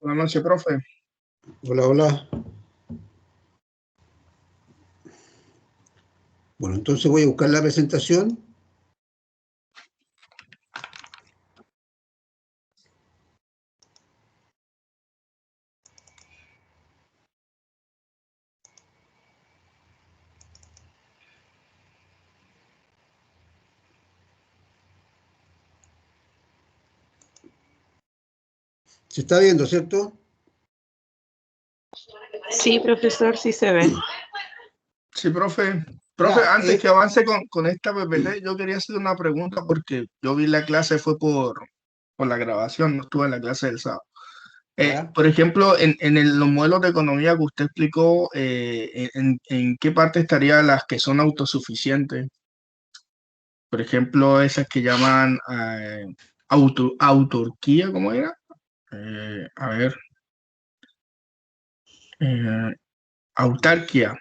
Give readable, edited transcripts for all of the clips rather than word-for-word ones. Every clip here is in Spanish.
Buenas noches, profe. Hola, hola. Bueno, entonces voy a buscar la presentación. Se está viendo, ¿cierto? Sí, profesor, sí se ve. Sí, profe. Profe, Ya, antes que avance con esta PPT, yo quería hacer una pregunta porque yo vi la clase, fue por la grabación, no estuve en la clase del sábado. ya. Por ejemplo, los modelos de economía que usted explicó, ¿en qué parte estarían las que son autosuficientes? Por ejemplo, esas que llaman autarquía, ¿cómo era? A ver, autarquía.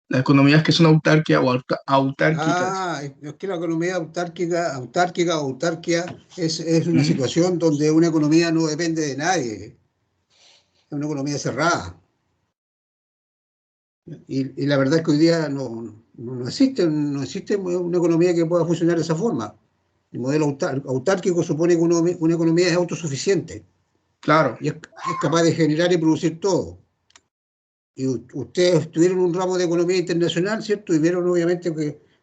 Las economías que son autarquía o autárquicas. Es que la economía autárquica o autarquía es una ¿Mm? situación donde una economía no depende de nadie. Es una economía cerrada. Y la verdad es que hoy día no existe una economía que pueda funcionar de esa forma. El modelo autárquico supone que una economía es autosuficiente Claro, y es capaz de generar y producir todo. Y ustedes tuvieron un ramo de economía internacional, ¿cierto? Y vieron obviamente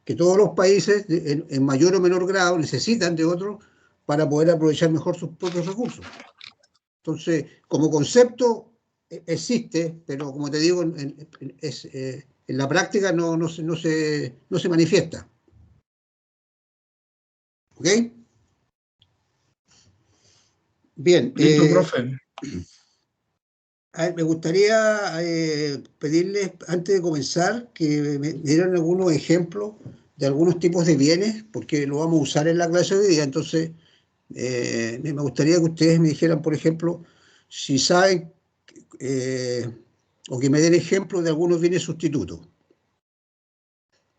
que todos los países, en mayor o menor grado, necesitan de otros para poder aprovechar mejor sus propios recursos. Entonces, como concepto existe, pero como te digo, en la práctica no se manifiesta. ¿Ok? Bien. listo, profe. Me gustaría pedirles, antes de comenzar, que me dieran algunos ejemplos de algunos tipos de bienes, porque lo vamos a usar en la clase de hoy día. Entonces, me gustaría que ustedes me dijeran, por ejemplo, si saben eh, o que me den ejemplos de algunos bienes sustitutos.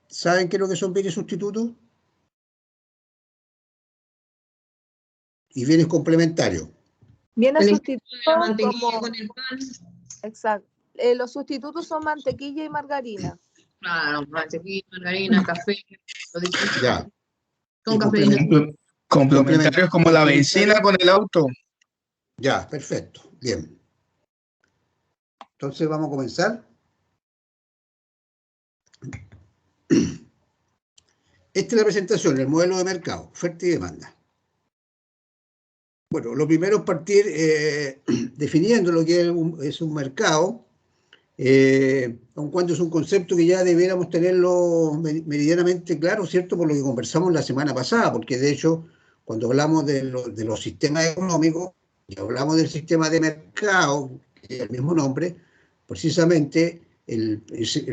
¿Saben qué es lo que son bienes sustitutos? Y bienes complementarios. Bienes El sustitutos ejemplo de la mantequilla como... con el pan. Exacto. Los sustitutos son mantequilla y margarina. Claro, mantequilla, margarina, café, lo distinto. Ya. Con Y cafeína. Complementarios como la benzina con el auto. Ya, perfecto. Bien. Entonces vamos a comenzar. Esta es la presentación, el modelo de mercado, oferta y demanda. Bueno, lo primero es partir definiendo lo que es un mercado, aun cuando es un concepto que ya debiéramos tenerlo meridianamente claro, ¿cierto? Por lo que conversamos la semana pasada, porque de hecho, cuando hablamos de los sistemas económicos y hablamos del sistema de mercado, que es el mismo nombre, precisamente el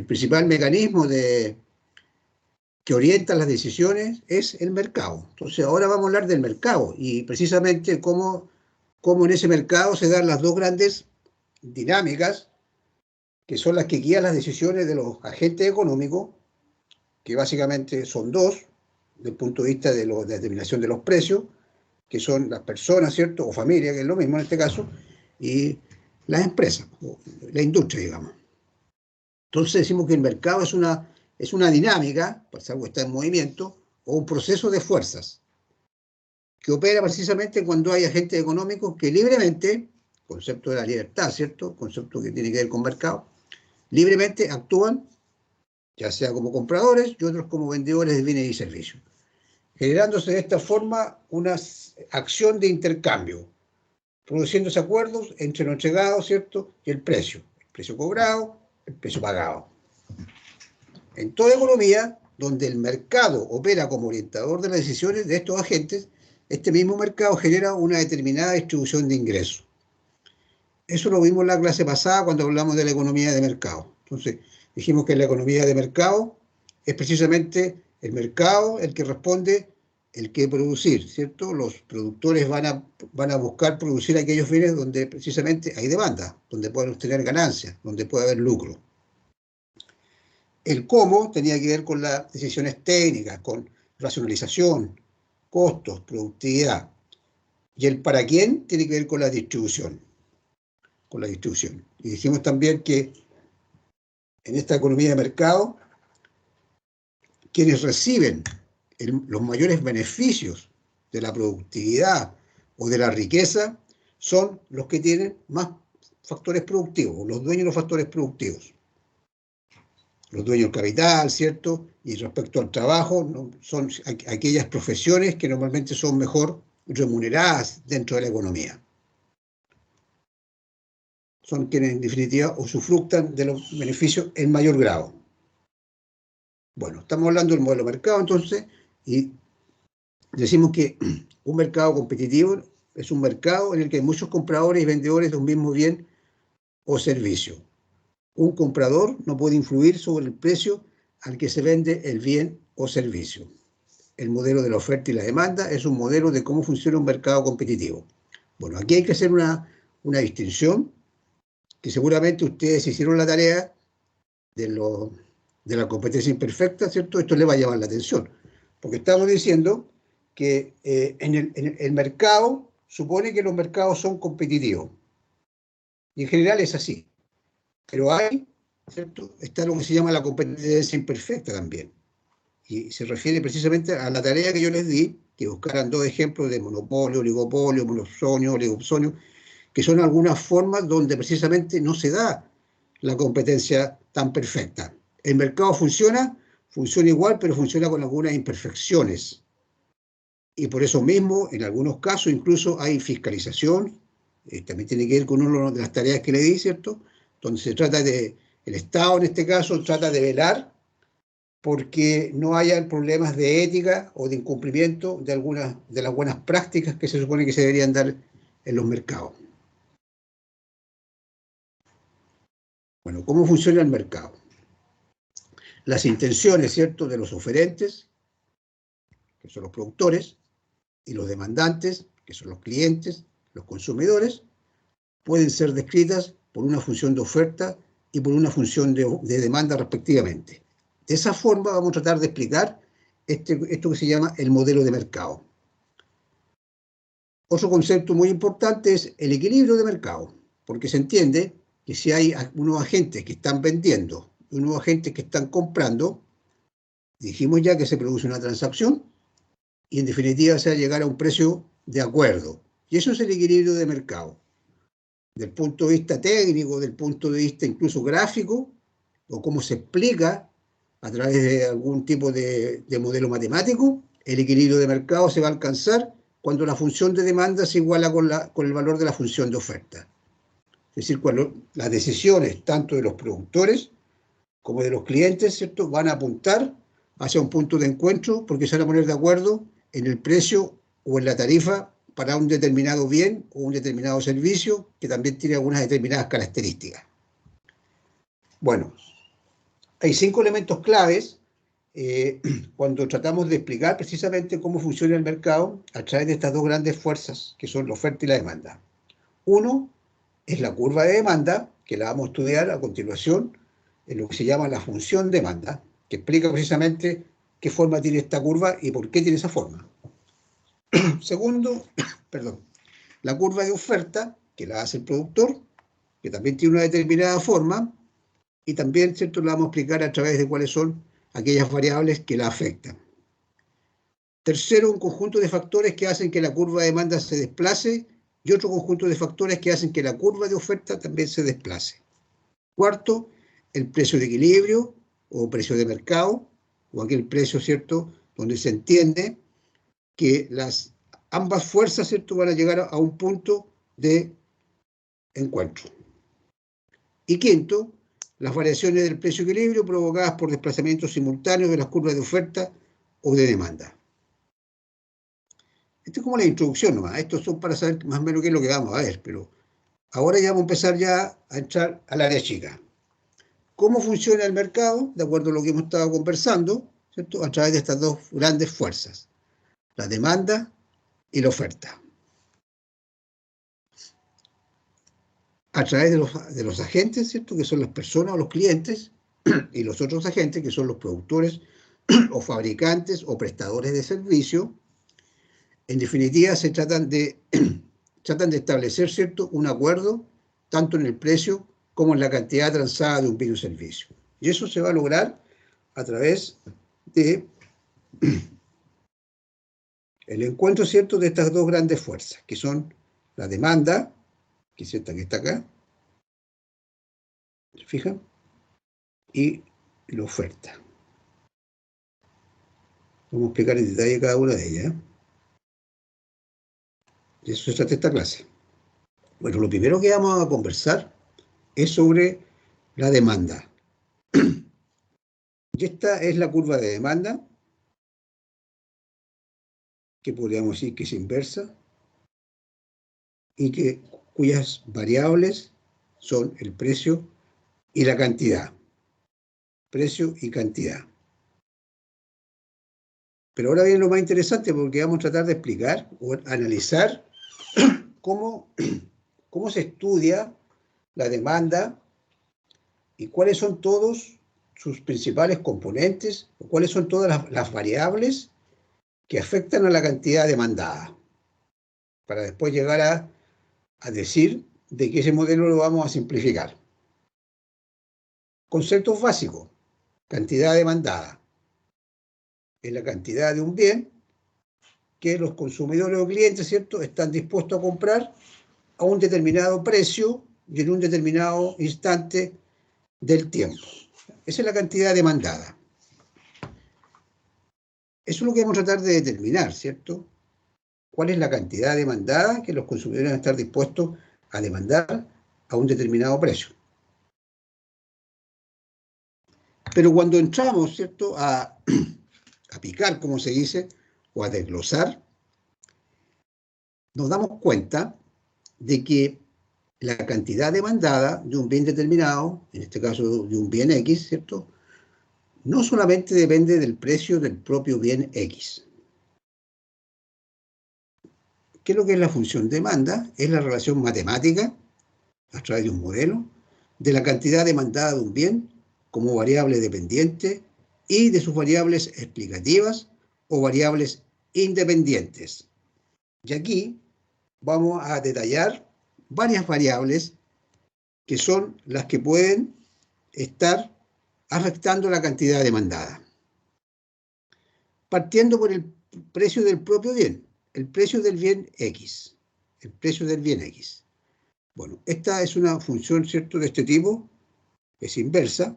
principal mecanismo que orienta las decisiones es el mercado. Entonces ahora vamos a hablar del mercado y precisamente cómo en ese mercado se dan las dos grandes dinámicas que son las que guían las decisiones de los agentes económicos, que básicamente son dos, desde el punto de vista de la determinación de los precios, que son las personas, ¿cierto? O familias, que es lo mismo en este caso, y las empresas, o la industria, digamos. Entonces decimos que el mercado es una dinámica, por algo está en movimiento, o un proceso de fuerzas, que opera precisamente cuando hay agentes económicos que libremente, concepto de la libertad, ¿cierto? Concepto que tiene que ver con mercado, libremente actúan, ya sea como compradores y otros como vendedores de bienes y servicios, generándose de esta forma una acción de intercambio, produciéndose acuerdos entre lo entregado, ¿cierto? Y el precio cobrado, el precio pagado. En toda economía, donde el mercado opera como orientador de las decisiones de estos agentes, este mismo mercado genera una determinada distribución de ingresos. Eso lo vimos en la clase pasada cuando hablamos de la economía de mercado. Entonces, dijimos que la economía de mercado es precisamente el mercado el que responde el que producir, ¿cierto? Los productores van a buscar producir aquellos bienes donde precisamente hay demanda, donde pueden obtener ganancias, donde puede haber lucro. El cómo tenía que ver con las decisiones técnicas, con racionalización, costos, productividad. Y el para quién tiene que ver con la distribución. con la distribución. Y dijimos también que en esta economía de mercado, quienes reciben los mayores beneficios de la productividad o de la riqueza son los que tienen más factores productivos, los dueños de los factores productivos. Los dueños del capital, ¿cierto? Y respecto al trabajo, ¿no? Son aquellas profesiones que normalmente son mejor remuneradas dentro de la economía. Son quienes en definitiva usufructan de los beneficios en mayor grado. Bueno, estamos hablando del modelo de mercado entonces, y decimos que un mercado competitivo es un mercado en el que hay muchos compradores y vendedores de un mismo bien o servicio. Un comprador no puede influir sobre el precio al que se vende el bien o servicio. El modelo de la oferta y la demanda es un modelo de cómo funciona un mercado competitivo. Bueno, aquí hay que hacer una distinción, que seguramente ustedes hicieron la tarea de la competencia imperfecta, ¿cierto? Esto le va a llamar la atención, porque estamos diciendo que en el mercado supone que los mercados son competitivos, y en general es así, pero hay, ¿cierto? Está lo que se llama la competencia imperfecta también, y se refiere precisamente a la tarea que yo les di, que buscaran dos ejemplos de monopolio, oligopolio, monopolio, oligopsonio, que son algunas formas donde precisamente no se da la competencia tan perfecta. El mercado funciona igual, pero funciona con algunas imperfecciones. Y por eso mismo, en algunos casos, incluso hay fiscalización, también tiene que ver con una de las tareas que le di, ¿cierto? Donde se trata de, el Estado en este caso, trata de velar porque no haya problemas de ética o de incumplimiento de algunas de las buenas prácticas que se supone que se deberían dar en los mercados. Bueno, ¿cómo funciona el mercado? Las intenciones, ¿cierto?, de los oferentes, que son los productores, y los demandantes, que son los clientes, los consumidores, pueden ser descritas por una función de oferta y por una función de demanda respectivamente. De esa forma vamos a tratar de explicar esto que se llama el modelo de mercado. Otro concepto muy importante es el equilibrio de mercado, porque se entiende que si hay unos agentes que están vendiendo y unos agentes que están comprando, dijimos ya que se produce una transacción y en definitiva se va a llegar a un precio de acuerdo. Y eso es el equilibrio de mercado. Del punto de vista técnico, del punto de vista incluso gráfico, o cómo se explica a través de algún tipo de modelo matemático, el equilibrio de mercado se va a alcanzar cuando la función de demanda se iguala con el valor de la función de oferta. Es decir, cuando las decisiones tanto de los productores como de los clientes, ¿cierto?, van a apuntar hacia un punto de encuentro porque se van a poner de acuerdo en el precio o en la tarifa para un determinado bien o un determinado servicio que también tiene algunas determinadas características. Bueno, hay 5 elementos claves cuando tratamos de explicar precisamente cómo funciona el mercado a través de estas dos grandes fuerzas que son la oferta y la demanda. Uno es la curva de demanda, que la vamos a estudiar a continuación en lo que se llama la función demanda, que explica precisamente qué forma tiene esta curva y por qué tiene esa forma. Segundo, la curva de oferta, que la hace el productor, que también tiene una determinada forma, y también, ¿cierto?, la vamos a explicar a través de cuáles son aquellas variables que la afectan. Tercero, un conjunto de factores que hacen que la curva de demanda se desplace y otro conjunto de factores que hacen que la curva de oferta también se desplace. Cuarto, el precio de equilibrio o precio de mercado, o aquel precio, ¿cierto?, donde se entiende que ambas fuerzas, ¿cierto?, van a llegar a un punto de encuentro. Y quinto, las variaciones del precio de equilibrio provocadas por desplazamientos simultáneos de las curvas de oferta o de demanda. Esto es como la introducción nomás. Estos son para saber más o menos qué es lo que vamos a ver, pero ahora ya vamos a empezar ya a entrar al área chica. ¿Cómo funciona el mercado? De acuerdo a lo que hemos estado conversando, ¿cierto?, a través de estas dos grandes fuerzas, la demanda y la oferta. A través de los agentes, ¿cierto?, que son las personas o los clientes, y los otros agentes, que son los productores o fabricantes o prestadores de servicio. En definitiva, se tratan de establecer, ¿cierto?, un acuerdo tanto en el precio como en la cantidad transada de un bien o servicio. Y eso se va a lograr a través de el encuentro, ¿cierto?, de estas dos grandes fuerzas, que son la demanda, que es esta que está acá, ¿se fijan? Y la oferta. Vamos a explicar en detalle cada una de ellas. De eso se trata esta clase. Bueno, lo primero que vamos a conversar es sobre la demanda. Y esta es la curva de demanda, que podríamos decir que es inversa, y cuyas variables son el precio y la cantidad. Precio y cantidad. Pero ahora viene lo más interesante, porque vamos a tratar de explicar o analizar cómo se estudia la demanda y cuáles son todos sus principales componentes, o cuáles son todas las variables que afectan a la cantidad demandada, para después llegar a decir de que ese modelo lo vamos a simplificar. Conceptos básicos. Cantidad demandada es la cantidad de un bien que los consumidores o clientes, ¿cierto?, están dispuestos a comprar a un determinado precio y en un determinado instante del tiempo. Esa es la cantidad demandada. Eso es lo que vamos a tratar de determinar, ¿cierto? ¿Cuál es la cantidad demandada que los consumidores van a estar dispuestos a demandar a un determinado precio? Pero cuando entramos, ¿cierto?, a picar, como se dice, o a desglosar, nos damos cuenta de que la cantidad demandada de un bien determinado, en este caso de un bien X, ¿cierto?, no solamente depende del precio del propio bien X. ¿Qué es lo que es la función demanda? Es la relación matemática, a través de un modelo, de la cantidad demandada de un bien como variable dependiente y de sus variables explicativas o variables independientes. Y aquí vamos a detallar varias variables que son las que pueden estar afectando la cantidad demandada. Partiendo por el precio del propio bien, el precio del bien X. El precio del bien X. Bueno, esta es una función, ¿cierto?, de este tipo, es inversa,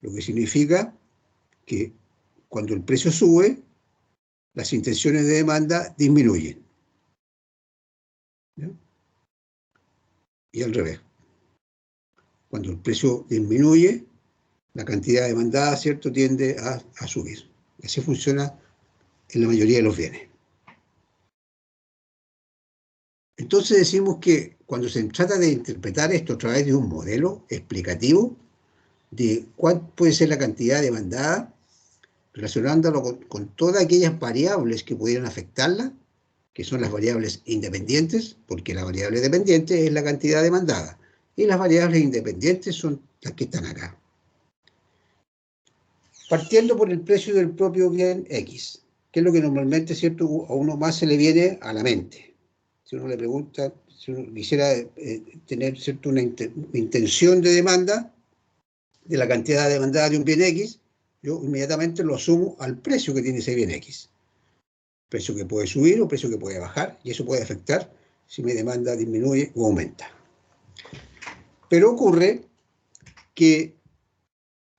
lo que significa que cuando el precio sube, las intenciones de demanda disminuyen. ¿Ya? Y al revés. Cuando el precio disminuye, la cantidad demandada, ¿cierto?, tiende a subir. Así funciona en la mayoría de los bienes. Entonces decimos que cuando se trata de interpretar esto a través de un modelo explicativo de cuál puede ser la cantidad demandada, relacionándolo con todas aquellas variables que pudieran afectarla, que son las variables independientes, porque la variable dependiente es la cantidad demandada, y las variables independientes son las que están acá. Partiendo por el precio del propio bien X, que es lo que normalmente, ¿cierto?, a uno más se le viene a la mente. Si uno le pregunta, si uno quisiera tener, ¿cierto?, una intención de demanda de la cantidad demandada de un bien X, yo inmediatamente lo asumo al precio que tiene ese bien X. Precio que puede subir o precio que puede bajar, y eso puede afectar si mi demanda disminuye o aumenta. Pero ocurre que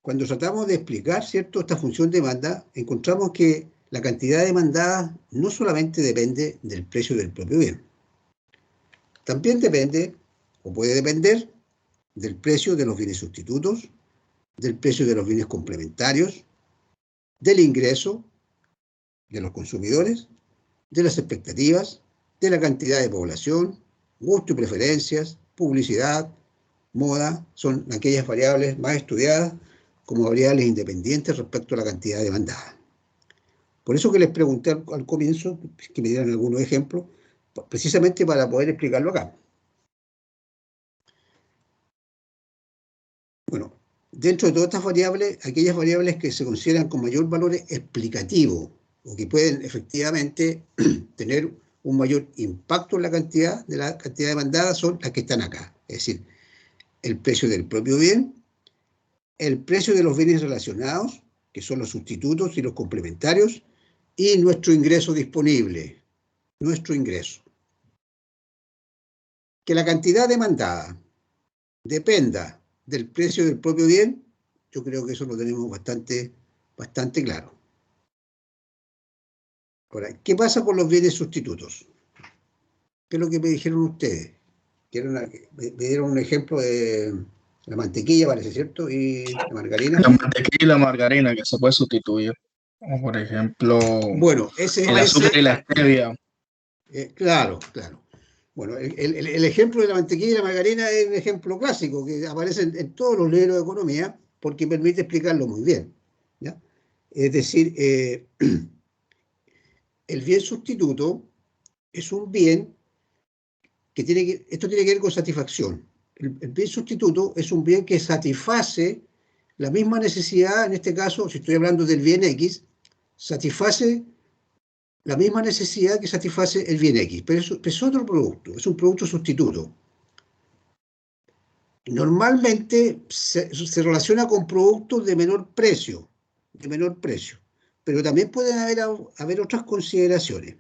cuando tratamos de explicar, ¿cierto?, esta función demanda, encontramos que la cantidad demandada no solamente depende del precio del propio bien, también depende, o puede depender, del precio de los bienes sustitutos, del precio de los bienes complementarios, del ingreso de los consumidores, de las expectativas, de la cantidad de población, gusto y preferencias, publicidad, moda, son aquellas variables más estudiadas como variables independientes respecto a la cantidad demandada. Por eso que les pregunté al comienzo que me dieran algunos ejemplos, precisamente para poder explicarlo acá. Bueno, dentro de todas estas variables, aquellas variables que se consideran con mayor valor explicativo o que pueden efectivamente tener un mayor impacto en la cantidad demandada son las que están acá. Es decir, el precio del propio bien, el precio de los bienes relacionados, que son los sustitutos y los complementarios, y nuestro ingreso disponible, nuestro ingreso. Que la cantidad demandada dependa del precio del propio bien, yo creo que eso lo tenemos bastante claro. Ahora, ¿qué pasa con los bienes sustitutos? ¿Qué es lo que me dijeron ustedes? Me dieron un ejemplo de la mantequilla, parece, ¿cierto? Y la margarina. La mantequilla y la margarina que se puede sustituir. O por ejemplo, bueno, ese el azúcar y la stevia. Claro. Bueno, el ejemplo de la mantequilla y la margarina es un ejemplo clásico que aparece en todos los libros de economía porque permite explicarlo muy bien, ¿ya? Es decir, el bien sustituto es un bien que esto tiene que ver con satisfacción. El bien sustituto es un bien que satisface la misma necesidad, en este caso, si estoy hablando del bien X, satisface la misma necesidad que satisface el bien X, pero es otro producto, es un producto sustituto. Normalmente se relaciona con productos de menor precio, pero también pueden haber otras consideraciones.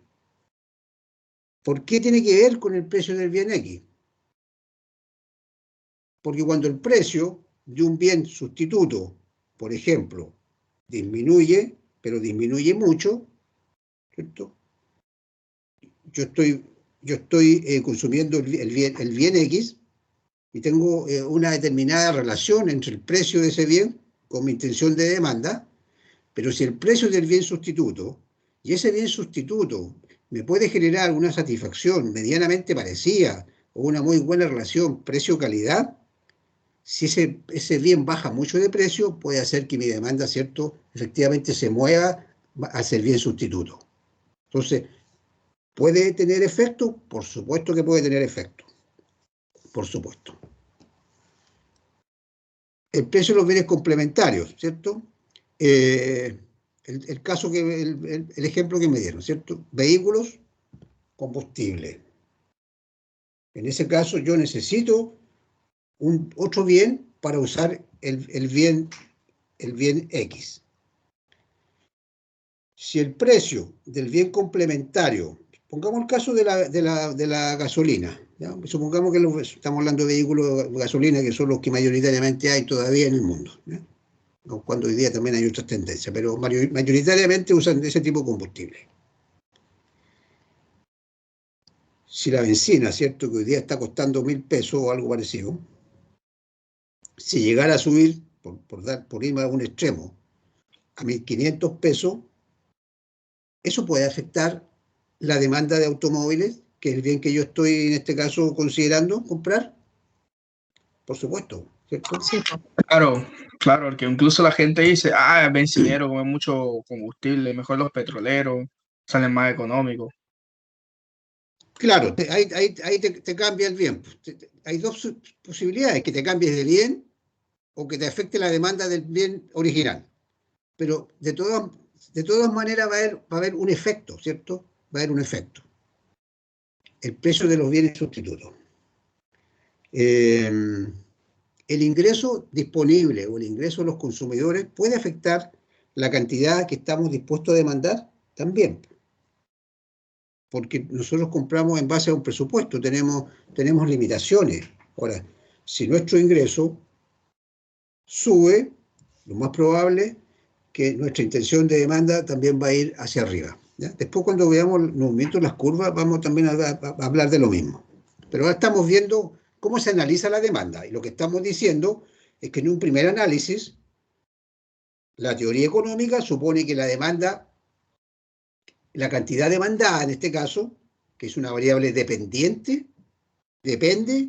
¿Por qué tiene que ver con el precio del bien X? Porque cuando el precio de un bien sustituto, por ejemplo, disminuye, pero disminuye mucho, ¿cierto? Yo estoy consumiendo el bien X y tengo una determinada relación entre el precio de ese bien con mi intención de demanda, pero si el precio del bien sustituto y ese bien sustituto me puede generar una satisfacción medianamente parecida o una muy buena relación precio-calidad, si ese bien baja mucho de precio, puede hacer que mi demanda, ¿cierto?, efectivamente se mueva hacia el bien sustituto. Entonces, ¿puede tener efecto? Por supuesto que puede tener efecto. Por supuesto. El precio de los bienes complementarios, ¿cierto? El ejemplo que me dieron, ¿cierto? Vehículos, combustible. En ese caso, yo necesito otro bien para usar el bien X. Si el precio del bien complementario, pongamos el caso de la gasolina, ¿ya? Supongamos que estamos hablando de vehículos de gasolina que son los que mayoritariamente hay todavía en el mundo, ¿ya? Cuando hoy día también hay otras tendencias, pero mayoritariamente usan ese tipo de combustible. Si la benzina, ¿cierto?, que hoy día está costando 1.000 pesos o algo parecido, si llegara a subir, por irme a un extremo, a 1.500 pesos, eso puede afectar la demanda de automóviles, que es el bien que yo estoy en este caso considerando comprar. Por supuesto, ¿cierto? Sí, Claro, porque incluso la gente dice, es bencinero, come mucho combustible, mejor los petroleros, salen más económicos. Claro, ahí te cambia el bien. Hay dos posibilidades, que te cambies de bien o que te afecte la demanda del bien original. Pero de todas maneras va a haber un efecto, ¿cierto? Va a haber un efecto. El precio de los bienes sustitutos. El ingreso disponible o el ingreso de los consumidores puede afectar la cantidad que estamos dispuestos a demandar también. Porque nosotros compramos en base a un presupuesto, tenemos limitaciones. Ahora, si nuestro ingreso sube, lo más probable es que nuestra intención de demanda también va a ir hacia arriba, ¿ya? Después, cuando veamos los movimientos de las curvas, vamos también a hablar de lo mismo. Pero ahora estamos viendo cómo se analiza la demanda. Y lo que estamos diciendo es que en un primer análisis, la teoría económica supone que la demanda, la cantidad demandada en este caso, que es una variable dependiente, depende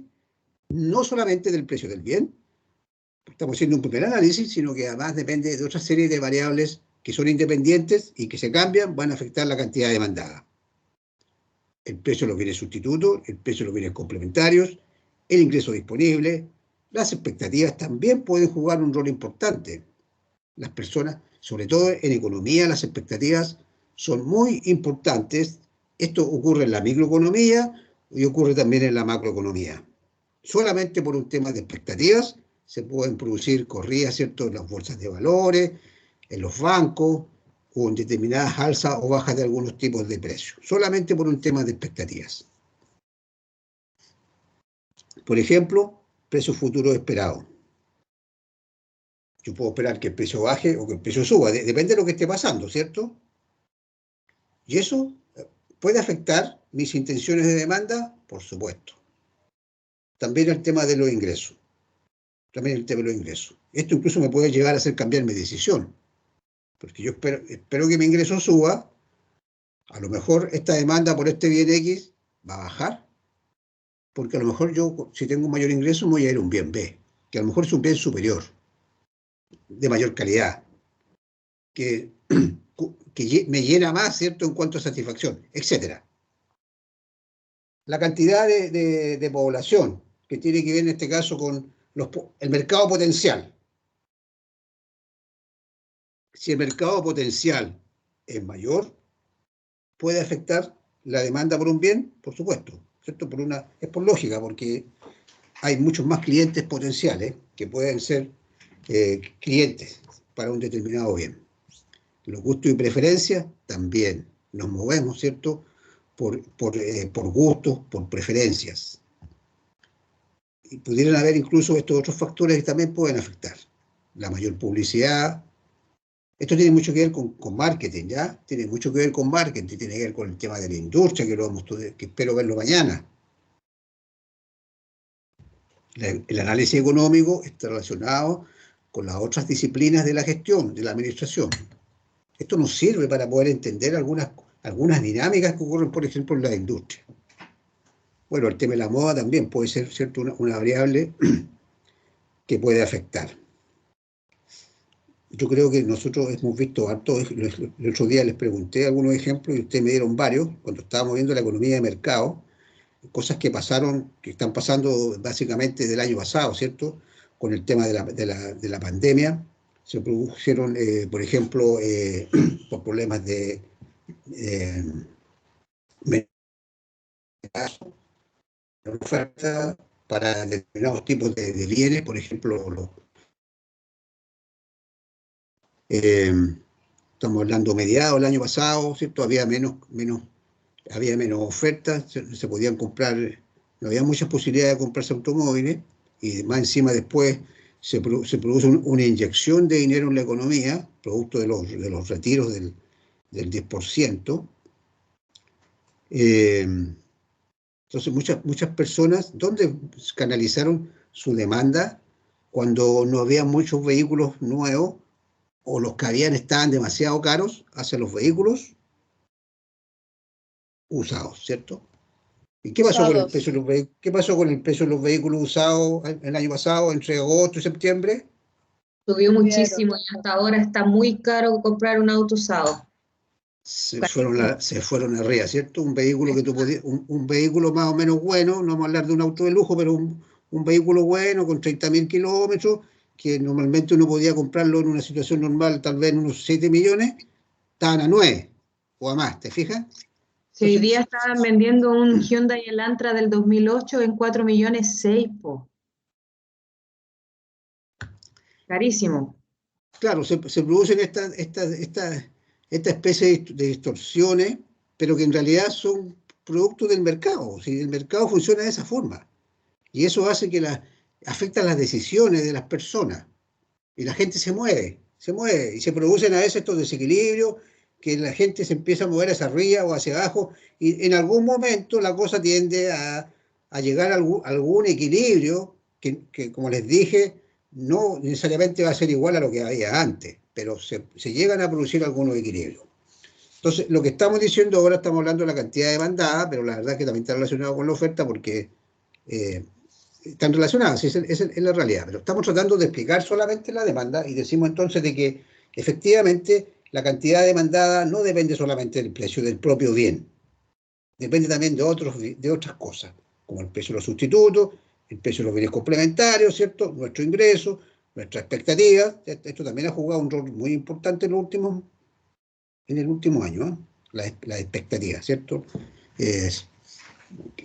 no solamente del precio del bien, estamos haciendo un primer análisis, sino que además depende de otra serie de variables que son independientes y que se cambian, van a afectar la cantidad demandada. El precio de los bienes sustitutos, el precio de los bienes complementarios, el ingreso disponible, las expectativas también pueden jugar un rol importante. Las personas, sobre todo en economía, las expectativas son muy importantes Esto ocurre en la microeconomía y ocurre también en la macroeconomía. Solamente por un tema de expectativas se pueden producir corridas, ¿cierto?, en las bolsas de valores, en los bancos, o en determinadas alzas o bajas de algunos tipos de precios. Solamente por un tema de expectativas. Por ejemplo, precios futuros esperados. Yo puedo esperar que el precio baje o que el precio suba, depende de lo que esté pasando, ¿cierto? Y eso puede afectar mis intenciones de demanda, por supuesto. También el tema de los ingresos. Esto incluso me puede llegar a hacer cambiar mi decisión, porque yo espero que mi ingreso suba, a lo mejor esta demanda por este bien X va a bajar, porque a lo mejor yo, si tengo un mayor ingreso, me voy a ir a un bien B, que a lo mejor es un bien superior, de mayor calidad, que me llena más, ¿cierto?, en cuanto a satisfacción, etc. La cantidad de población, que tiene que ver en este caso con el mercado potencial. Si el mercado potencial es mayor, puede afectar la demanda por un bien, por supuesto, ¿cierto? Es por lógica, porque hay muchos más clientes potenciales que pueden ser clientes para un determinado bien. Los gustos y preferencias también. Nos movemos, ¿cierto?, por gustos, por preferencias. Y pudieran haber incluso estos otros factores que también pueden afectar. La mayor publicidad. Esto tiene mucho que ver con marketing, ¿ya? Tiene mucho que ver con marketing, tiene que ver con el tema de la industria, que espero verlo mañana. El análisis económico está relacionado con las otras disciplinas de la gestión, de la administración. Esto nos sirve para poder entender algunas dinámicas que ocurren, por ejemplo, en la industria. Bueno, el tema de la moda también puede ser, ¿cierto?, una variable que puede afectar. Yo creo que nosotros hemos visto harto. El otro día les pregunté algunos ejemplos y ustedes me dieron varios, cuando estábamos viendo la economía de mercado, cosas que pasaron, que están pasando básicamente del año pasado, ¿cierto?, con el tema de la pandemia. Se produjeron, por ejemplo, por problemas de oferta para determinados tipos de bienes, por ejemplo, estamos hablando mediados del año pasado, ¿cierto? Había menos ofertas, se podían comprar, no había muchas posibilidades de comprarse automóviles, y más encima después se produce una inyección de dinero en la economía, producto de los retiros del 10%. Entonces muchas personas, ¿dónde canalizaron su demanda cuando no había muchos vehículos nuevos o los que habían estaban demasiado caros hacia los vehículos usados, ¿cierto? ¿Y qué pasó con el precio de los vehículos? ¿Qué pasó con el precio de los vehículos usados el año pasado, entre agosto y septiembre? Subió muchísimo y hasta ahora está muy caro comprar un auto usado. Se fueron arriba, ¿cierto? Un vehículo que tú podías, un vehículo más o menos bueno, no vamos a hablar de un auto de lujo, pero un vehículo bueno con 30.000 kilómetros, que normalmente uno podía comprarlo en una situación normal, tal vez en unos 7 millones, estaban a 9 o a más, ¿te fijas? Si hoy día estaban vendiendo un Hyundai Elantra del 2008 en 4,6 millones, po. Carísimo. Claro, se producen esta especie de distorsiones, pero que en realidad son productos del mercado. ¿Sí? El mercado funciona de esa forma. Y eso hace que afecta las decisiones de las personas. Y la gente se mueve. Y se producen a veces estos desequilibrios, que la gente se empieza a mover hacia arriba o hacia abajo. Y en algún momento la cosa tiende a llegar a algún equilibrio que, como les dije, no necesariamente va a ser igual a lo que había antes, pero se llegan a producir algunos equilibrios. Entonces, lo que estamos diciendo ahora, estamos hablando de la cantidad demandada, pero la verdad es que también está relacionado con la oferta porque están relacionadas, esa es la realidad. Pero estamos tratando de explicar solamente la demanda y decimos entonces de que efectivamente la cantidad demandada no depende solamente del precio del propio bien, depende también de otras cosas, como el precio de los sustitutos, el precio de los bienes complementarios, ¿cierto? Nuestro ingreso, nuestra expectativa. Esto también ha jugado un rol muy importante en el último año, ¿eh? la expectativa, ¿cierto?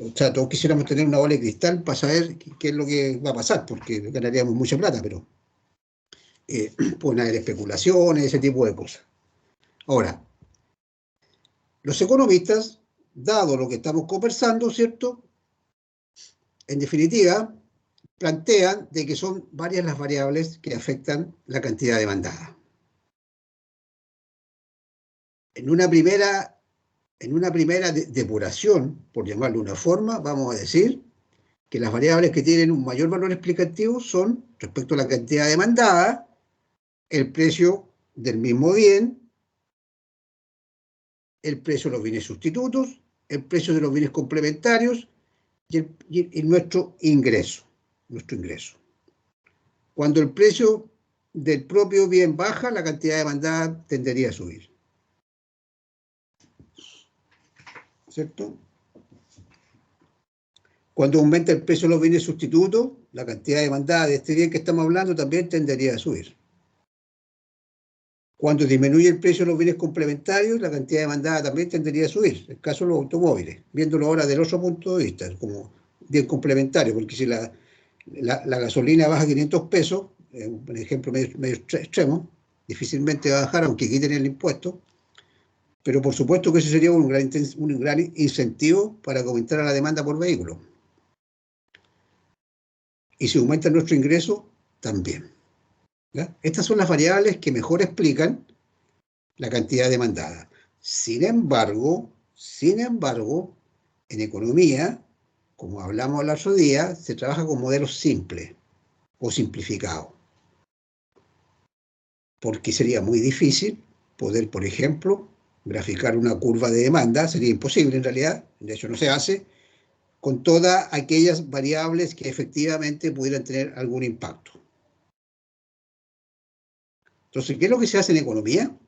O sea, todos quisiéramos tener una bola de cristal para saber qué es lo que va a pasar, porque ganaríamos mucha plata, pero pueden haber especulaciones, ese tipo de cosas. Ahora, los economistas, dado lo que estamos conversando, ¿cierto? En definitiva, plantean de que son varias las variables que afectan la cantidad demandada. En una primera depuración, por llamarlo de una forma, vamos a decir que las variables que tienen un mayor valor explicativo son, respecto a la cantidad demandada, el precio del mismo bien, el precio de los bienes sustitutos, el precio de los bienes complementarios y nuestro ingreso. Cuando el precio del propio bien baja, la cantidad demandada tendería a subir. ¿Cierto? Cuando aumenta el precio de los bienes sustitutos, la cantidad demandada de este bien que estamos hablando también tendería a subir. Cuando disminuye el precio de los bienes complementarios, la cantidad demandada también tendería a subir. El caso de los automóviles, viéndolo ahora del otro punto de vista, como bien complementario, porque si la gasolina baja 500 pesos, un ejemplo medio extremo, difícilmente va a bajar aunque quiten el impuesto, pero por supuesto que ese sería un gran incentivo para que aumentara la demanda por vehículo. Y si aumenta nuestro ingreso, también. ¿Ya? Estas son las variables que mejor explican la cantidad demandada. Sin embargo, en economía, como hablamos el otro día, se trabaja con modelos simples o simplificados. Porque sería muy difícil poder, por ejemplo, graficar una curva de demanda, sería imposible en realidad, de hecho no se hace, con todas aquellas variables que efectivamente pudieran tener algún impacto. Entonces, ¿qué es lo que se hace en economía?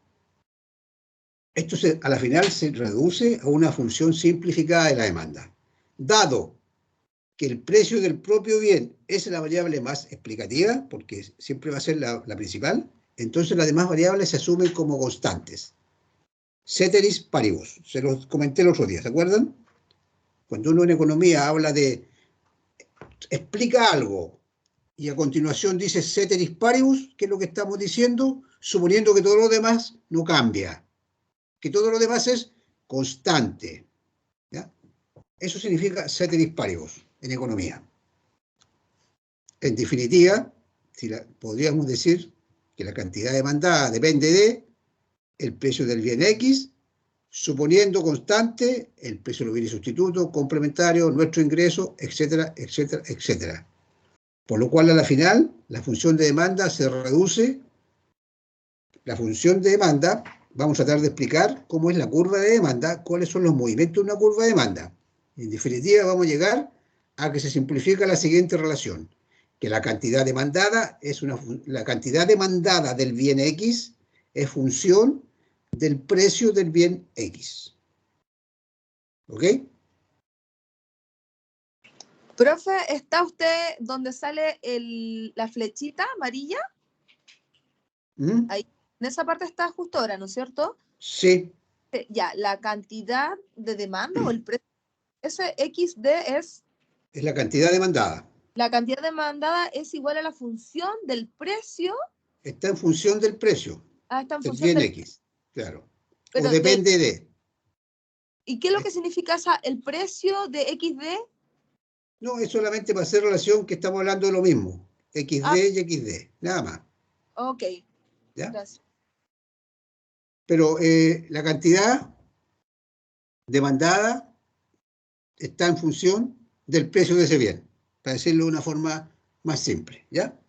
Esto a la final se reduce a una función simplificada de la demanda. Dado que el precio del propio bien es la variable más explicativa, porque siempre va a ser la principal, entonces las demás variables se asumen como constantes. Ceteris paribus, se los comenté el otro día, ¿se acuerdan? Cuando uno en economía habla de explica algo y a continuación dice ceteris paribus, ¿qué es lo que estamos diciendo? Suponiendo que todo lo demás no cambia, que todo lo demás es constante. ¿Ya? Eso significa ceteris paribus en economía. En definitiva, podríamos decir que la cantidad demandada depende de el precio del bien X, suponiendo constante el precio de los bienes sustitutos, complementarios, nuestro ingreso, etcétera, etcétera, etcétera. Por lo cual, a la final, la función de demanda se reduce. La función de demanda, vamos a tratar de explicar cómo es la curva de demanda, cuáles son los movimientos de una curva de demanda. En definitiva, vamos a llegar a que se simplifica la siguiente relación, que la cantidad demandada la cantidad demandada del bien X es función del precio del bien X. ¿Ok? Profe, ¿está usted donde sale la flechita amarilla? ¿Mm? Ahí, en esa parte está justo ahora, ¿no es cierto? Sí. Ya, la cantidad de demanda o el precio, ese XD es... Es la cantidad demandada. La cantidad demandada es igual a la función del precio. Está en función del precio. Está en Del función bien del... X, claro. Pero o depende de... ¿Y qué es lo que significa el precio de XD? No, es solamente para hacer relación que estamos hablando de lo mismo. XD y XD, nada más. Ok, ¿Ya? gracias. Pero la cantidad demandada está en función del precio de ese bien, para decirlo de una forma más simple, ¿ya?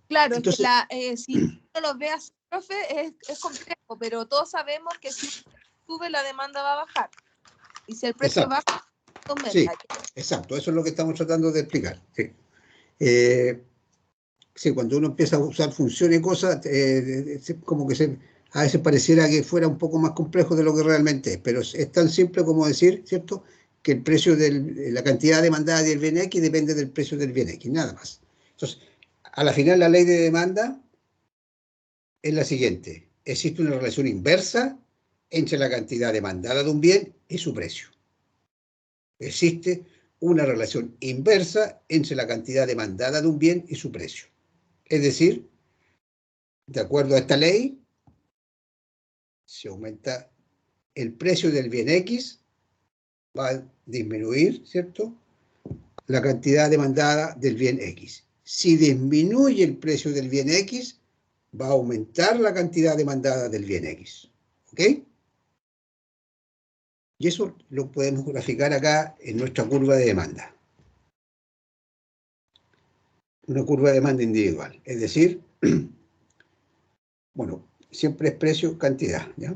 Claro, Entonces, es que si uno lo ve así, profe, es complejo, pero todos sabemos que si sube la demanda va a bajar. Y si el precio exacto, baja, aumenta. sí, exacto, eso es lo que estamos tratando de explicar. Sí. Sí, cuando uno empieza a usar funciones y cosas, como que a veces pareciera que fuera un poco más complejo de lo que realmente es, pero es tan simple como decir, ¿cierto?, que el precio la cantidad demandada del bien X depende del precio del bien X, nada más. Entonces, a la final la ley de demanda es la siguiente. Existe una relación inversa entre la cantidad demandada de un bien y su precio. Existe una relación inversa entre la cantidad demandada de un bien y su precio. Es decir, de acuerdo a esta ley, si aumenta el precio del bien X, va a disminuir, ¿cierto?, la cantidad demandada del bien X. Si disminuye el precio del bien X, va a aumentar la cantidad demandada del bien X. ¿Ok? Y eso lo podemos graficar acá en nuestra curva de demanda. Una curva de demanda individual. Es decir, bueno, siempre es precio, cantidad, ¿ya?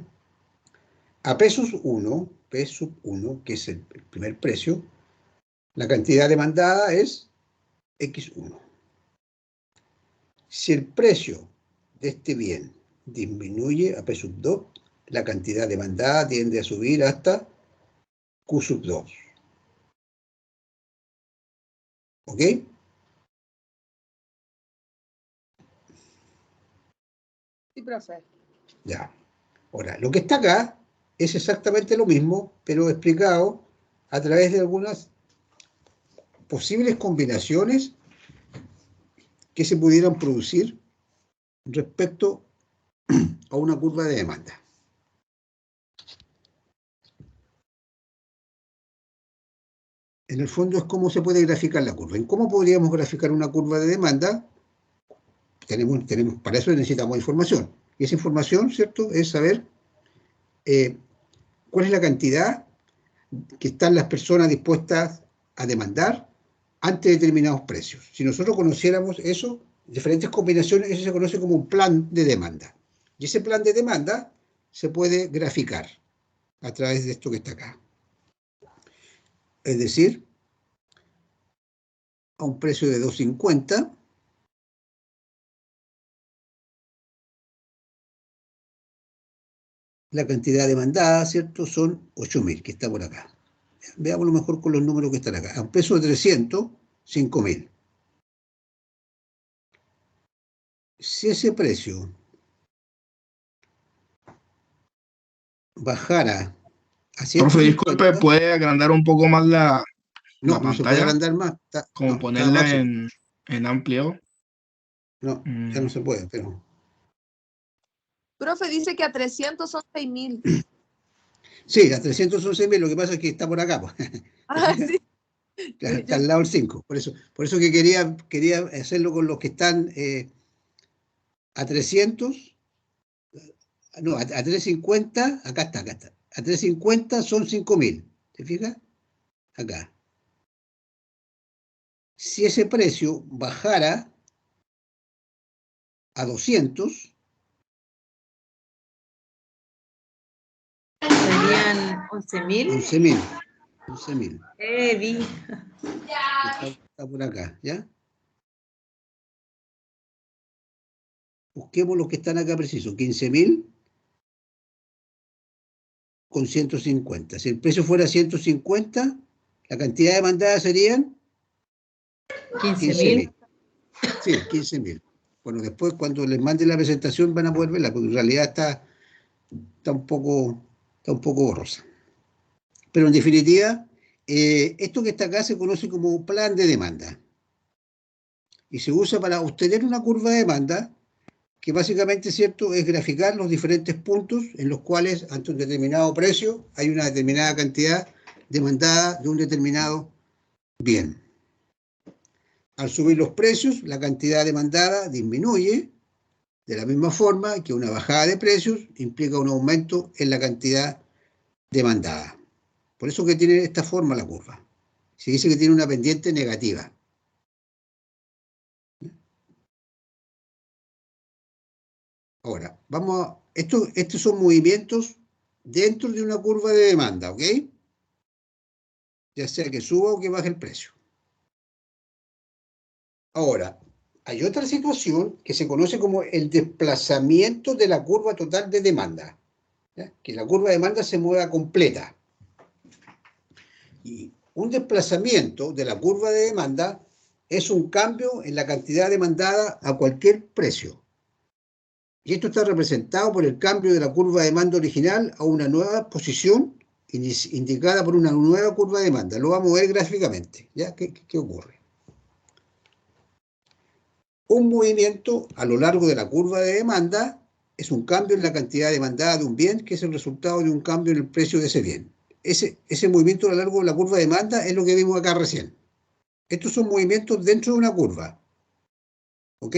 A P sub 1, P sub 1, que es el primer precio, la cantidad demandada es X1. Si el precio de este bien disminuye a P sub 2, la cantidad demandada tiende a subir hasta Q sub 2. ¿Ok? Sí, profe. Ya. Ahora, lo que está acá es exactamente lo mismo, pero explicado a través de algunas posibles combinaciones que se pudieran producir respecto a una curva de demanda. En el fondo es cómo se puede graficar la curva. ¿En cómo podríamos graficar una curva de demanda? Para eso necesitamos información. Y esa información, ¿cierto?, es saber cuál es la cantidad que están las personas dispuestas a demandar ante determinados precios. Si nosotros conociéramos eso, diferentes combinaciones, eso se conoce como un plan de demanda. Y ese plan de demanda se puede graficar a través de esto que está acá. Es decir, a un precio de 2.50, la cantidad demandada, ¿cierto?, son 8.000, que está por acá. Veámoslo mejor con los números que están acá. A un precio de 300, 5.000. Si ese precio bajara a Profe, disculpe, 150, ¿puede agrandar un poco más la no se puede pantalla? agrandar más, Como está ponerla máximo. en amplio. No, ya no se puede, pero... Profe dice que a 300 son 6.000. Sí, a 300 son 6.000, lo que pasa es que está por acá, pues. Ah, sí. Claro, está al lado del 5. Por eso que quería hacerlo con los que están a 300, no, a 350, acá está. A 350 son 5.000, ¿te fijas? Acá. Si ese precio bajara a 200, Serían 11.000. 11.000. Vi. Está por acá, ¿ya? Busquemos los que están acá precisos. 15.000 con 150. Si el precio fuera 150, la cantidad demandada serían 15.000. Sí, 15.000. Bueno, después cuando les mande la presentación van a poder verla, porque en realidad está un poco borrosa. Pero en definitiva, esto que está acá se conoce como plan de demanda. Y se usa para obtener una curva de demanda que básicamente, ¿cierto?, es graficar los diferentes puntos en los cuales ante un determinado precio hay una determinada cantidad demandada de un determinado bien. Al subir los precios, la cantidad demandada disminuye, de la misma forma que una bajada de precios implica un aumento en la cantidad demandada. Por eso que tiene esta forma la curva. Se dice que tiene una pendiente negativa. Ahora, estos son movimientos dentro de una curva de demanda, ¿ok? Ya sea que suba o que baje el precio. Ahora, hay otra situación que se conoce como el desplazamiento de la curva total de demanda, ¿ya? Que la curva de demanda se mueva completa. Y un desplazamiento de la curva de demanda es un cambio en la cantidad demandada a cualquier precio. Y esto está representado por el cambio de la curva de demanda original a una nueva posición indicada por una nueva curva de demanda. Lo vamos a ver gráficamente. ¿Ya? ¿Qué ocurre? Un movimiento a lo largo de la curva de demanda es un cambio en la cantidad demandada de un bien, que es el resultado de un cambio en el precio de ese bien. Ese movimiento a lo largo de la curva de demanda es lo que vimos acá recién. Estos son movimientos dentro de una curva. ¿Ok?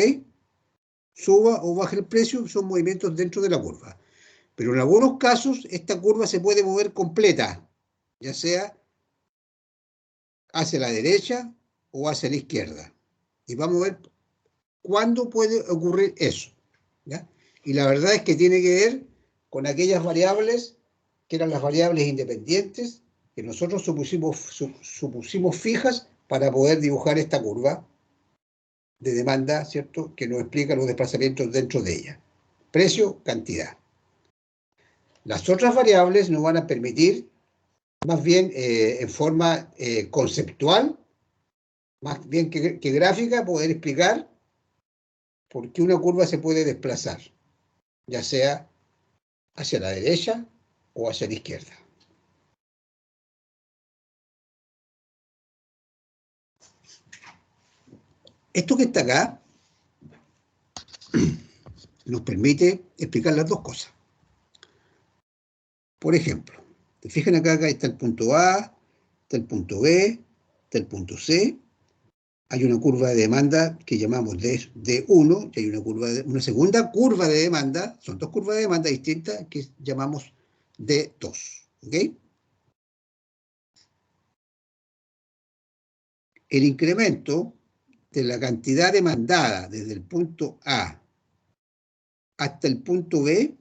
Suba o baje el precio, son movimientos dentro de la curva. Pero en algunos casos, esta curva se puede mover completa, ya sea hacia la derecha o hacia la izquierda. Y vamos a ver cuándo puede ocurrir eso. ¿Ya? Y la verdad es que tiene que ver con aquellas variables que eran las variables independientes que nosotros supusimos fijas para poder dibujar esta curva de demanda, ¿cierto?, que nos explica los desplazamientos dentro de ella. Precio, cantidad. Las otras variables nos van a permitir, más bien en forma conceptual, más bien que gráfica, poder explicar por qué una curva se puede desplazar, ya sea hacia la derecha o hacia la izquierda. Esto que está acá nos permite explicar las dos cosas. Por ejemplo, te fijan acá está el punto A, está el punto B, está el punto C. Hay una curva de demanda que llamamos D1 y hay una segunda curva de demanda, son dos curvas de demanda distintas que llamamos D2. ¿Ok? El incremento de la cantidad demandada desde el punto A hasta el punto B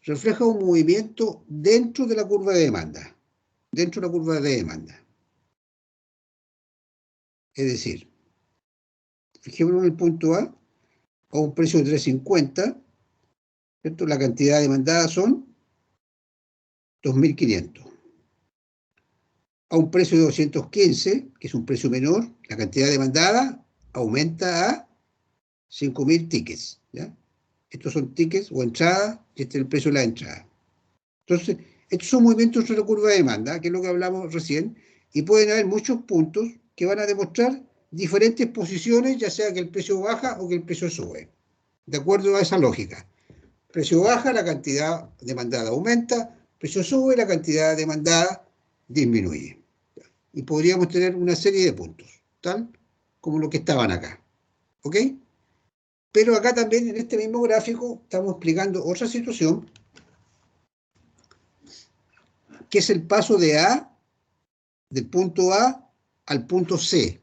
refleja un movimiento dentro de la curva de demanda. Dentro de la curva de demanda. Es decir, fijémonos en el punto A un precio de 3.50, ¿cierto? La cantidad demandada son 2.500. A un precio de 215, que es un precio menor, la cantidad demandada aumenta a 5.000 tickets. ¿Ya? Estos son tickets o entradas, y este es el precio de la entrada. Entonces, estos son movimientos de la curva de demanda, que es lo que hablamos recién, y pueden haber muchos puntos que van a demostrar diferentes posiciones, ya sea que el precio baja o que el precio sube, de acuerdo a esa lógica. Precio baja, la cantidad demandada aumenta, precio sube, la cantidad demandada disminuye. Y podríamos tener una serie de puntos, tal como los que estaban acá. ¿Ok? Pero acá también, en este mismo gráfico, estamos explicando otra situación, que es el paso de A, del punto A al punto C.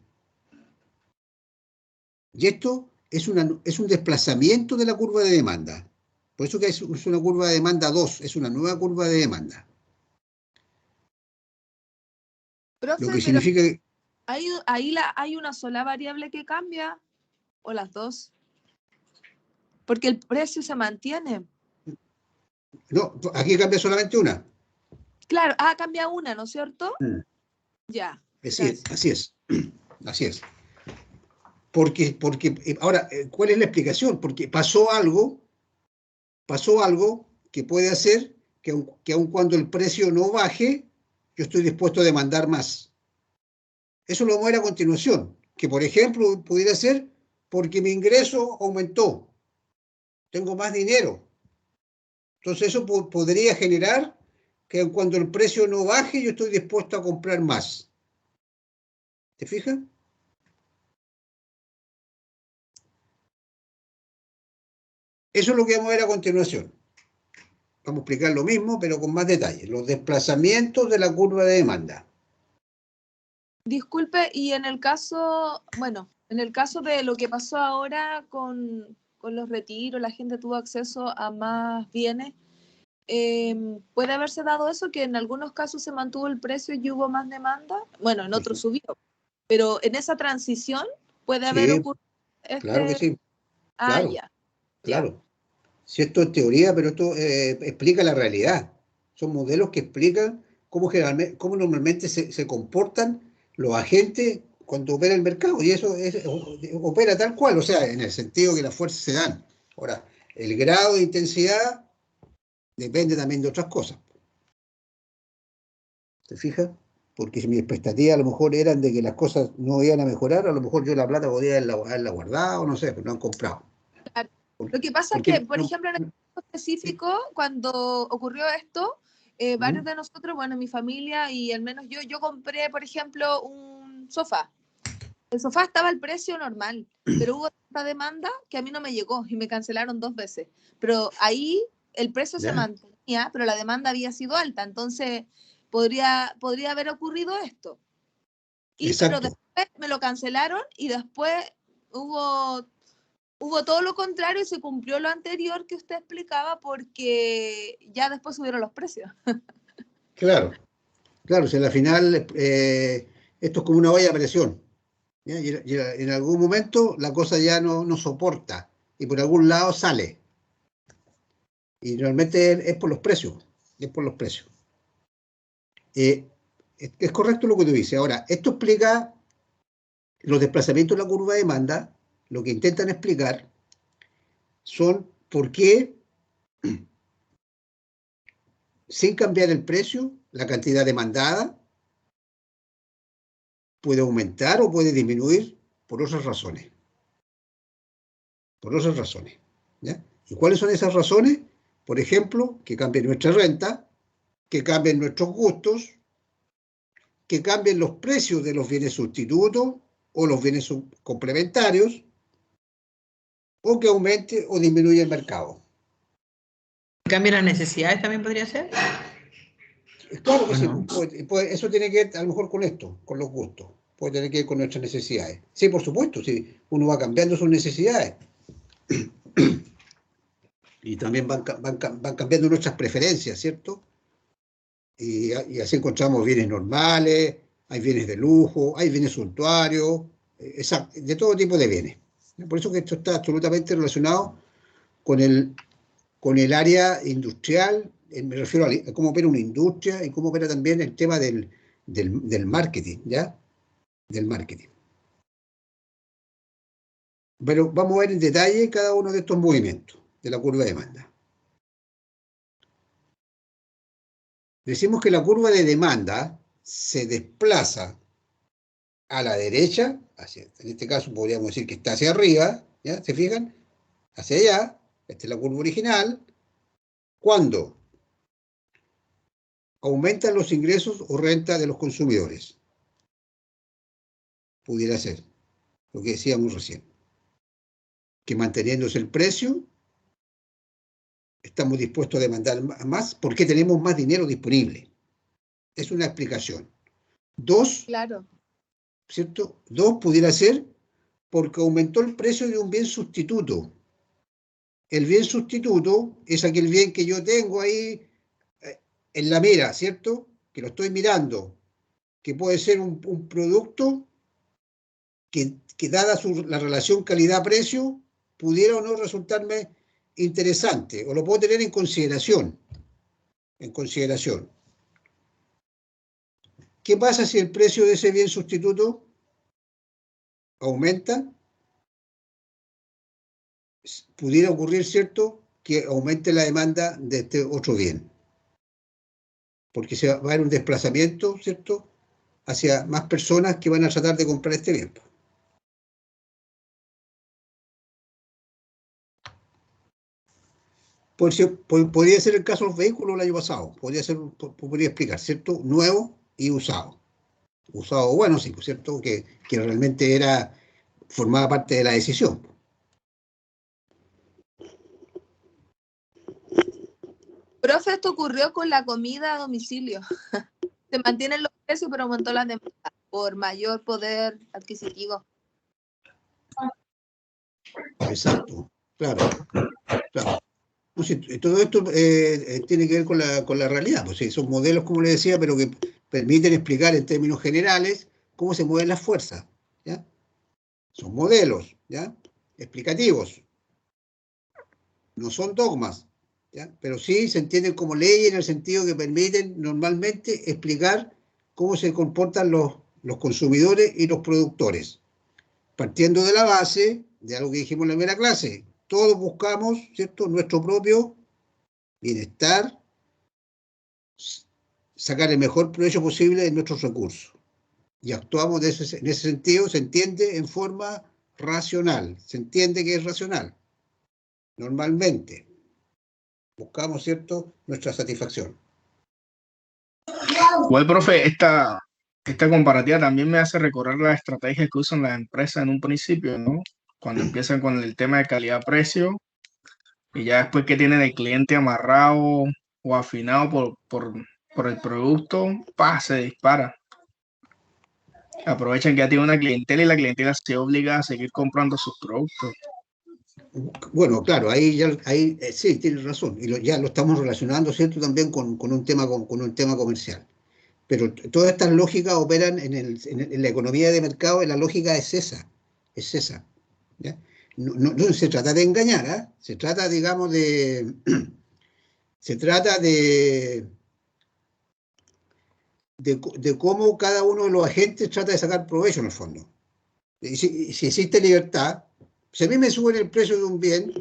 Y esto es un desplazamiento de la curva de demanda. Por eso que es una curva de demanda 2, es una nueva curva de demanda. Profe, Lo que significa que... ¿hay una sola variable que cambia o las dos? Porque el precio se mantiene. No, aquí cambia solamente una. Claro, cambia una, ¿no es cierto? Ya. Así es. Porque ahora, ¿cuál es la explicación? Porque pasó algo que puede hacer que aun cuando el precio no baje, yo estoy dispuesto a demandar más. Eso lo vamos a ver a continuación, que por ejemplo pudiera ser porque mi ingreso aumentó, tengo más dinero. Entonces eso podría generar que aun cuando el precio no baje, yo estoy dispuesto a comprar más. ¿Te fijas? Eso es lo que vamos a ver a continuación. Vamos a explicar lo mismo, pero con más detalles. Los desplazamientos de la curva de demanda. Disculpe, y en el caso de lo que pasó ahora con los retiros, la gente tuvo acceso a más bienes, ¿puede haberse dado eso, que en algunos casos se mantuvo el precio y hubo más demanda? Bueno, en otros subió, pero en esa transición puede haber ocurrido Claro que sí. Claro, claro. Si esto es teoría, pero esto explica la realidad. Son modelos que explican cómo normalmente se comportan los agentes cuando opera el mercado. Y eso opera tal cual, o sea, en el sentido que las fuerzas se dan. Ahora, el grado de intensidad depende también de otras cosas. ¿Se fija? Porque si mis expectativas a lo mejor eran de que las cosas no iban a mejorar, a lo mejor yo la plata podía haberla guardado, no sé, pero no han comprado. Claro. Lo que pasa es que, por ejemplo, en el caso específico, cuando ocurrió esto, varios de nosotros, bueno, mi familia y al menos yo compré, por ejemplo, un sofá. El sofá estaba al precio normal, pero hubo tanta demanda que a mí no me llegó y me cancelaron 2 veces. Pero ahí el precio se mantenía, pero la demanda había sido alta, entonces podría haber ocurrido esto. Pero después me lo cancelaron y después hubo todo lo contrario y se cumplió lo anterior que usted explicaba porque ya después subieron los precios. Claro, si al final esto es como una olla a presión. ¿Ya? Y en algún momento la cosa ya no soporta y por algún lado sale. Y realmente es por los precios. Es correcto lo que tú dices. Ahora, esto explica los desplazamientos de la curva de demanda. Lo que intentan explicar son por qué, sin cambiar el precio, la cantidad demandada puede aumentar o puede disminuir por otras razones. ¿Ya? ¿Y cuáles son esas razones? Por ejemplo, que cambie nuestra renta, que cambien nuestros gustos, que cambien los precios de los bienes sustitutos o los bienes complementarios, o que aumente o disminuya el mercado. ¿Cambia las necesidades también podría ser? Claro que sí, pues eso tiene que ver a lo mejor con esto, con los gustos, puede tener que ver con nuestras necesidades. Sí, por supuesto, sí, uno va cambiando sus necesidades. Y también van cambiando nuestras preferencias, ¿cierto? Y así encontramos bienes normales, hay bienes de lujo, hay bienes suntuarios, de todo tipo de bienes. Por eso que esto está absolutamente relacionado con el área industrial, me refiero a cómo opera una industria y cómo opera también el tema del marketing, ¿ya? Del marketing. Pero vamos a ver en detalle cada uno de estos movimientos de la curva de demanda. Decimos que la curva de demanda se desplaza a la derecha, en este caso podríamos decir que está hacia arriba, ¿ya? ¿Se fijan? Hacia allá, esta es la curva original, cuando aumentan los ingresos o renta de los consumidores. Pudiera ser lo que decíamos recién, que manteniéndose el precio, estamos dispuestos a demandar más porque tenemos más dinero disponible. Es una explicación. 2, claro, ¿cierto? 2 pudiera ser porque aumentó el precio de un bien sustituto. El bien sustituto es aquel bien que yo tengo ahí en la mira, ¿cierto? Que lo estoy mirando, que puede ser un producto que dada la relación calidad-precio, pudiera o no resultarme interesante, o lo puedo tener en consideración. ¿Qué pasa si el precio de ese bien sustituto aumenta? Pudiera ocurrir, ¿cierto?, que aumente la demanda de este otro bien. Porque se va a haber un desplazamiento, ¿cierto?, hacia más personas que van a tratar de comprar este bien. Podría ser el caso de los vehículos el año pasado, podría explicar, ¿cierto? Nuevo y usado. Usado, bueno, sí, ¿cierto? Que realmente formaba parte de la decisión. Profe, esto ocurrió con la comida a domicilio. Se mantienen los precios, pero aumentó la demanda por mayor poder adquisitivo. Exacto, claro. Todo esto tiene que ver con la realidad, pues sí, son modelos, como les decía, pero que permiten explicar en términos generales cómo se mueven las fuerzas, ¿ya? Son modelos, ¿ya?, explicativos, no son dogmas, ¿ya?, pero sí se entienden como leyes en el sentido que permiten normalmente explicar cómo se comportan los consumidores y los productores, partiendo de la base de algo que dijimos en la primera clase, todos buscamos, ¿cierto?, nuestro propio bienestar, sacar el mejor provecho posible de nuestros recursos. Y actuamos en ese sentido, se entiende en forma racional, se entiende que es racional. Normalmente buscamos, ¿cierto?, nuestra satisfacción. Bueno, profe, esta comparativa también me hace recordar las estrategias que usan las empresas en un principio, ¿no? Cuando empiezan con el tema de calidad-precio y ya después que tienen el cliente amarrado o afinado por el producto, ¡pah!, se dispara. Aprovechan que ya tiene una clientela y la clientela se obliga a seguir comprando sus productos. Bueno, claro, ahí sí, tienes razón, y ya lo estamos relacionando, ¿cierto?, también con un tema comercial. Pero todas estas lógicas operan en la economía de mercado, y la lógica es esa, ¿ya? No se trata de engañar, ¿eh? Se trata, digamos, se trata de cómo cada uno de los agentes trata de sacar provecho en el fondo. Y si existe libertad, si a mí me suben el precio de un bien,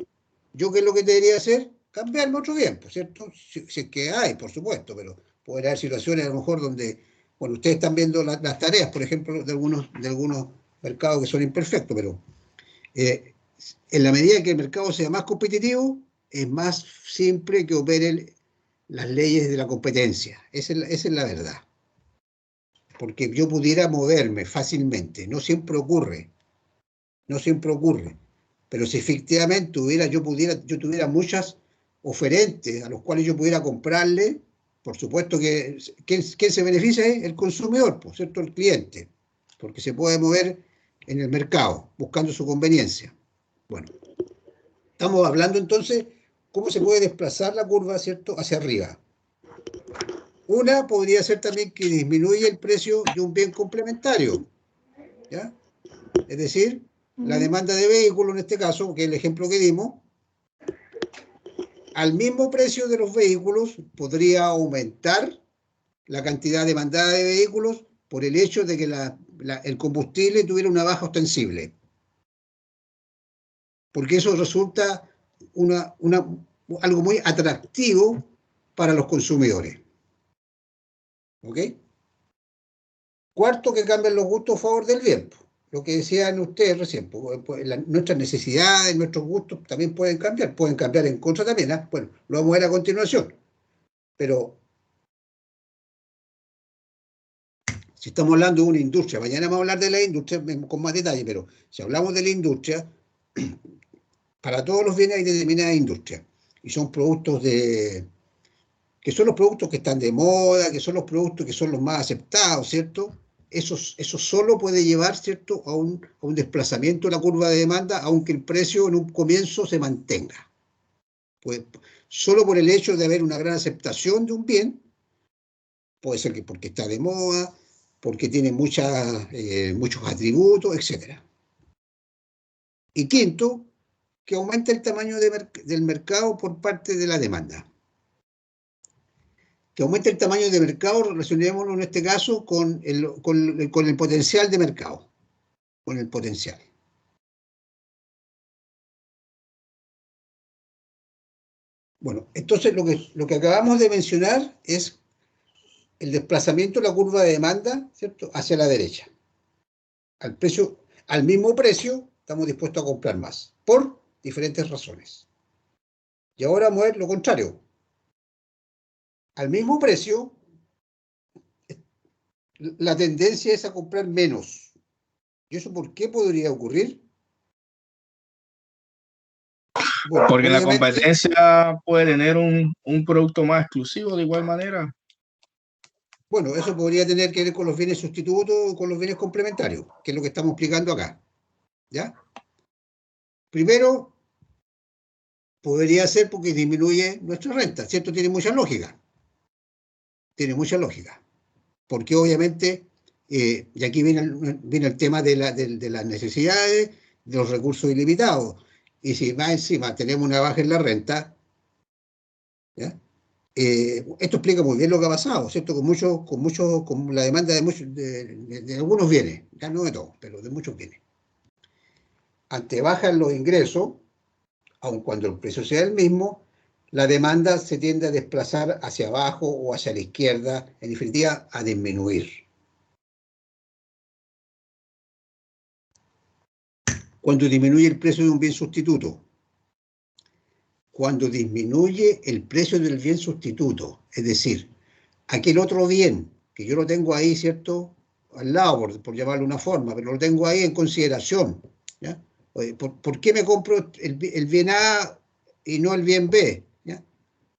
¿yo qué es lo que debería hacer? Cambiarme otro bien, ¿cierto? Si es que hay, por supuesto, pero puede haber situaciones a lo mejor donde, bueno, ustedes están viendo las tareas, por ejemplo, de algunos mercados que son imperfectos, pero en la medida que el mercado sea más competitivo, es más simple que operen las leyes de la competencia. Esa es la verdad. Porque yo pudiera moverme fácilmente, no siempre ocurre, pero si efectivamente yo tuviera muchas oferentes a los cuales yo pudiera comprarle, por supuesto que ¿quién se beneficia? El consumidor, por cierto, el cliente, porque se puede mover en el mercado buscando su conveniencia. Bueno, estamos hablando entonces cómo se puede desplazar la curva, ¿cierto?, hacia arriba. Una podría ser también que disminuya el precio de un bien complementario, ¿ya? Es decir, la demanda de vehículos, en este caso, que es el ejemplo que dimos, al mismo precio de los vehículos podría aumentar la cantidad demandada de vehículos por el hecho de que el combustible tuviera una baja ostensible. Porque eso resulta algo muy atractivo para los consumidores. ¿Ok? Cuarto, que cambian los gustos a favor del bien. Lo que decían ustedes recién, nuestras necesidades, nuestros gustos también pueden cambiar en contra también, ¿eh? Bueno, lo vamos a ver a continuación. Pero si estamos hablando de una industria, mañana vamos a hablar de la industria con más detalle, pero si hablamos de la industria, para todos los bienes hay determinada industria, y son productos que son los productos que están de moda, que son los productos que son los más aceptados, ¿cierto? Eso solo puede llevar, ¿cierto?, a un desplazamiento de la curva de demanda, aunque el precio en un comienzo se mantenga. Pues, solo por el hecho de haber una gran aceptación de un bien, puede ser que porque está de moda, porque tiene muchos atributos, etc. Y quinto, que aumenta el tamaño del mercado por parte de la demanda. Que aumente el tamaño de mercado, relacionémoslo en este caso con el potencial de mercado, con el potencial. Bueno, entonces lo que acabamos de mencionar es el desplazamiento de la curva de demanda, ¿cierto?, hacia la derecha. Al mismo precio, estamos dispuestos a comprar más, por diferentes razones. Y ahora vamos a ver lo contrario. Al mismo precio, la tendencia es a comprar menos. ¿Y eso por qué podría ocurrir? Bueno, porque la competencia puede tener un producto más exclusivo de igual manera. Bueno, eso podría tener que ver con los bienes sustitutos o con los bienes complementarios, que es lo que estamos explicando acá. ¿Ya? Primero, podría ser porque disminuye nuestra renta, ¿cierto? Tiene mucha lógica. Porque obviamente, y aquí viene el tema de las necesidades, de los recursos ilimitados. Y si más encima tenemos una baja en la renta, ¿ya? Esto explica muy bien lo que ha pasado, ¿cierto? Con la demanda de algunos bienes, ya no de todos, pero de muchos bienes. Ante bajan los ingresos, aun cuando el precio sea el mismo, la demanda se tiende a desplazar hacia abajo o hacia la izquierda, en definitiva, a disminuir. Cuando disminuye el precio de un bien sustituto, cuando disminuye el precio del bien sustituto, es decir, aquel otro bien que yo lo tengo ahí, ¿cierto?, al lado, por llamarlo de una forma, pero lo tengo ahí en consideración, ¿ya? ¿Por qué me compro el bien A y no el bien B? ¿Ya?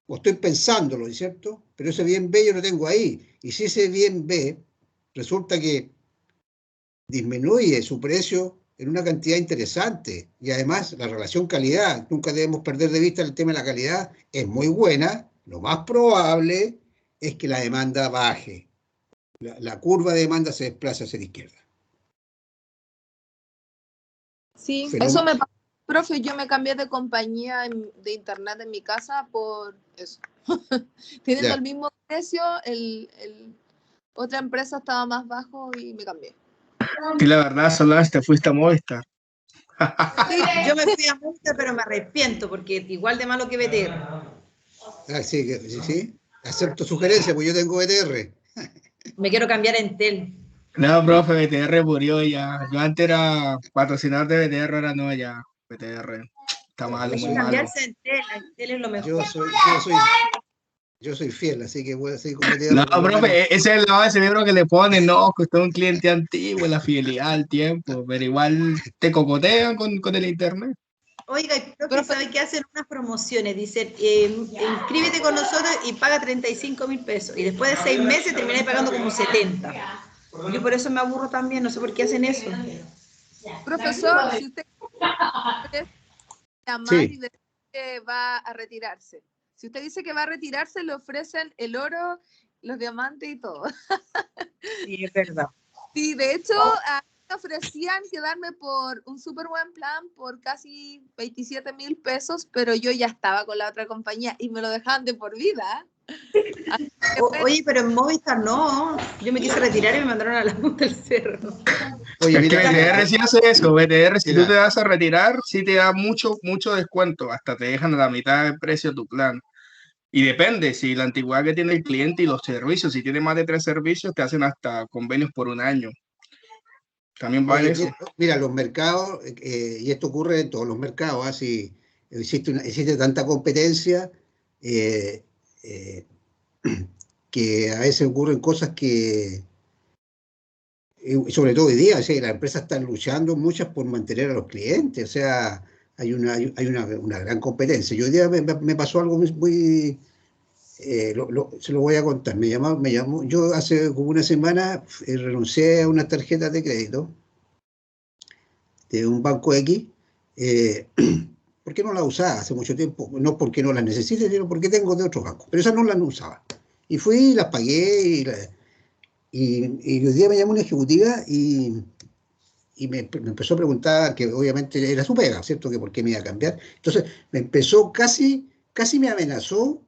O estoy pensándolo, ¿cierto? Pero ese bien B yo lo tengo ahí. Y si ese bien B resulta que disminuye su precio en una cantidad interesante, y además la relación calidad, nunca debemos perder de vista el tema de la calidad, es muy buena, lo más probable es que la demanda baje. La curva de demanda se desplaza hacia la izquierda. Sí, Fenómeno. eso me pasó, profe, yo me cambié de compañía de internet en mi casa por eso. Teniendo Ya. el mismo precio, otra empresa estaba más bajo y me cambié. Y la verdad, Solange, te fuiste a Movistar. Sí, yo me fui a Movistar, pero me arrepiento porque igual de malo que BTR. Ah, sí, sí. Acepto sugerencia, porque yo tengo BTR. Me quiero cambiar a Entel. No, profe, BTR murió ya. Yo antes era patrocinador de BTR, ahora no, ya. BTR está malo, Yo muy soy- malo. Cambiarse a Entel, a Entel es lo mejor. Yo soy fiel, así que voy a seguir con BTR No, por lo menos. profe, ese es el lado de cerebro que le ponen, no, que usted es un cliente antiguo, la fidelidad al tiempo, pero igual te cocotean con el internet. Oiga, y profe, ¿sabe que hacen unas promociones? Dicen, inscríbete con nosotros y paga 35.000 pesos. Y después de 6 meses termináis pagando como 70. Yo por eso me aburro también, no sé por qué hacen eso. Profesor, si usted quiere llamar Sí. y decir que va a retirarse. Si usted dice que va a retirarse, le ofrecen el oro, los diamantes y todo. Sí, es verdad. Sí, de hecho, a mí me ofrecían quedarme por un súper buen plan por casi 27.000 pesos, pero yo ya estaba con la otra compañía y me lo dejaban de por vida. Oye, pero en Movistar no. Yo me quise retirar y me mandaron a la punta del cerro. Oye, Es que mira, BTR sí hace eso, BTR, si tú mira. te vas a retirar, sí te da mucho descuento, hasta te dejan a la mitad del precio tu plan. Y depende, si la antigüedad que tiene el cliente y los servicios, si tiene más de 3 servicios, te hacen hasta convenios por un año. También va en Oye, eso. mira, los mercados, y esto ocurre en todos los mercados, así existe tanta competencia eh, eh, que a veces ocurren cosas que, sobre todo hoy día, o sea, las empresas están luchando muchas por mantener a los clientes, o sea, hay una gran competencia. Y hoy día me pasó algo muy se lo voy a contar. Me llamó, yo hace como una semana renuncié a unas tarjetas de crédito de un banco X, porque no las usaba hace mucho tiempo, no porque no las necesite, sino porque tengo de otros bancos, pero esas no las usaba. Y fui, las pagué, y hoy día me llamó una ejecutiva y me empezó a preguntar, que obviamente era su pega, ¿cierto? Que por qué me iba a cambiar. Entonces me empezó casi me amenazó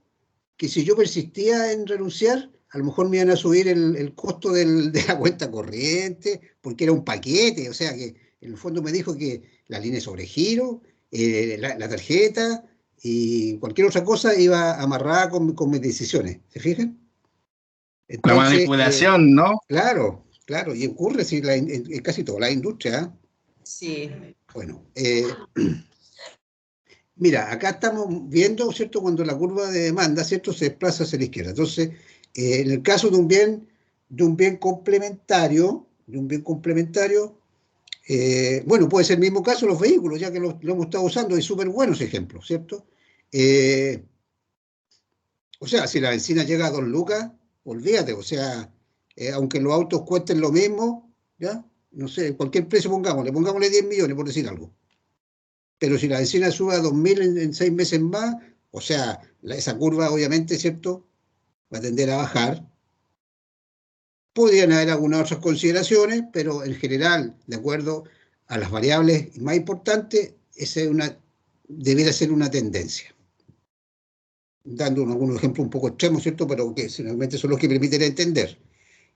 que si yo persistía en renunciar, a lo mejor me iban a subir el costo de la cuenta corriente, porque era un paquete, o sea que en el fondo me dijo que la línea de sobregiro, la tarjeta y cualquier otra cosa iba amarrada con mis decisiones, ¿se fijan? La Entonces, manipulación, ¿no? claro, y ocurre sí, en casi toda la industria. ¿Eh? Sí. Bueno, mira, acá estamos viendo, ¿cierto? Cuando la curva de demanda, ¿cierto? Se desplaza hacia la izquierda. Entonces, en el caso de un bien complementario, bueno, puede ser el mismo caso los vehículos, ya que lo hemos estado usando, hay súper buenos ejemplos, ¿cierto? O sea, si la benzina llega a 2 lucas, olvídate, o sea, aunque los autos cuesten lo mismo, ¿ya? No sé, cualquier precio pongámosle 10 millones por decir algo. Pero si la benzina sube a 2.000 en 6 meses más, o sea, esa curva obviamente, ¿cierto? Va a tender a bajar. Podrían haber algunas otras consideraciones, pero en general, de acuerdo a las variables más importantes, debiera ser una tendencia. Dando algunos ejemplos un poco extremos, ¿cierto? Pero que finalmente son los que permiten entender.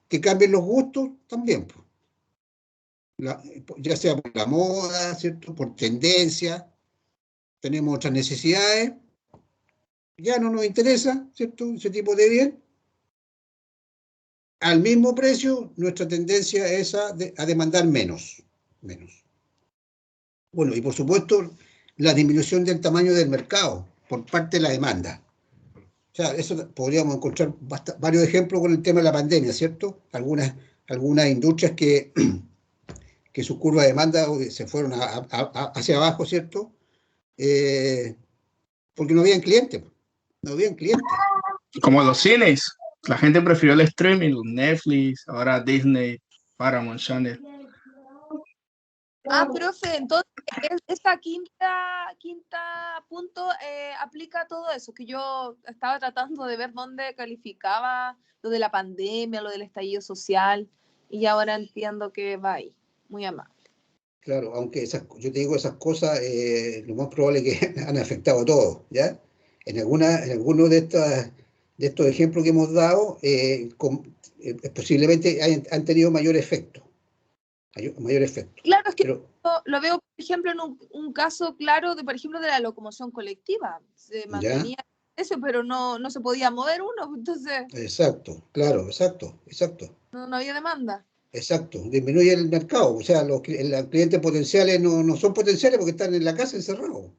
Que cambien los gustos también, pues. Ya sea por la moda, ¿cierto? Por tendencia, tenemos otras necesidades, ya no nos interesa, ¿cierto?, ese tipo de bien. Al mismo precio, nuestra tendencia es a demandar menos. Bueno, y por supuesto, la disminución del tamaño del mercado por parte de la demanda. O sea, eso podríamos encontrar varios ejemplos con el tema de la pandemia, ¿cierto? Algunas industrias que su curva de demanda se fueron hacia abajo, ¿cierto? Porque no habían clientes. Como los cines. La gente prefirió el streaming, Netflix, ahora Disney, Paramount Channel. Profe, entonces esta quinta punto aplica todo eso, que yo estaba tratando de ver dónde calificaba lo de la pandemia, lo del estallido social, y ahora entiendo que va ahí. Muy amable. Claro, aunque yo te digo, esas cosas, lo más probable es que han afectado a todos, ¿ya? En alguno de estos ejemplos que hemos dado, posiblemente han tenido mayor efecto. Claro, es que lo veo, por ejemplo, en un caso claro de, por ejemplo, de la locomoción colectiva. Se mantenía eso, pero no se podía mover uno, entonces... Exacto, claro, exacto. No había demanda. Exacto, disminuye el mercado. O sea, los clientes potenciales no son potenciales porque están en la casa encerrados.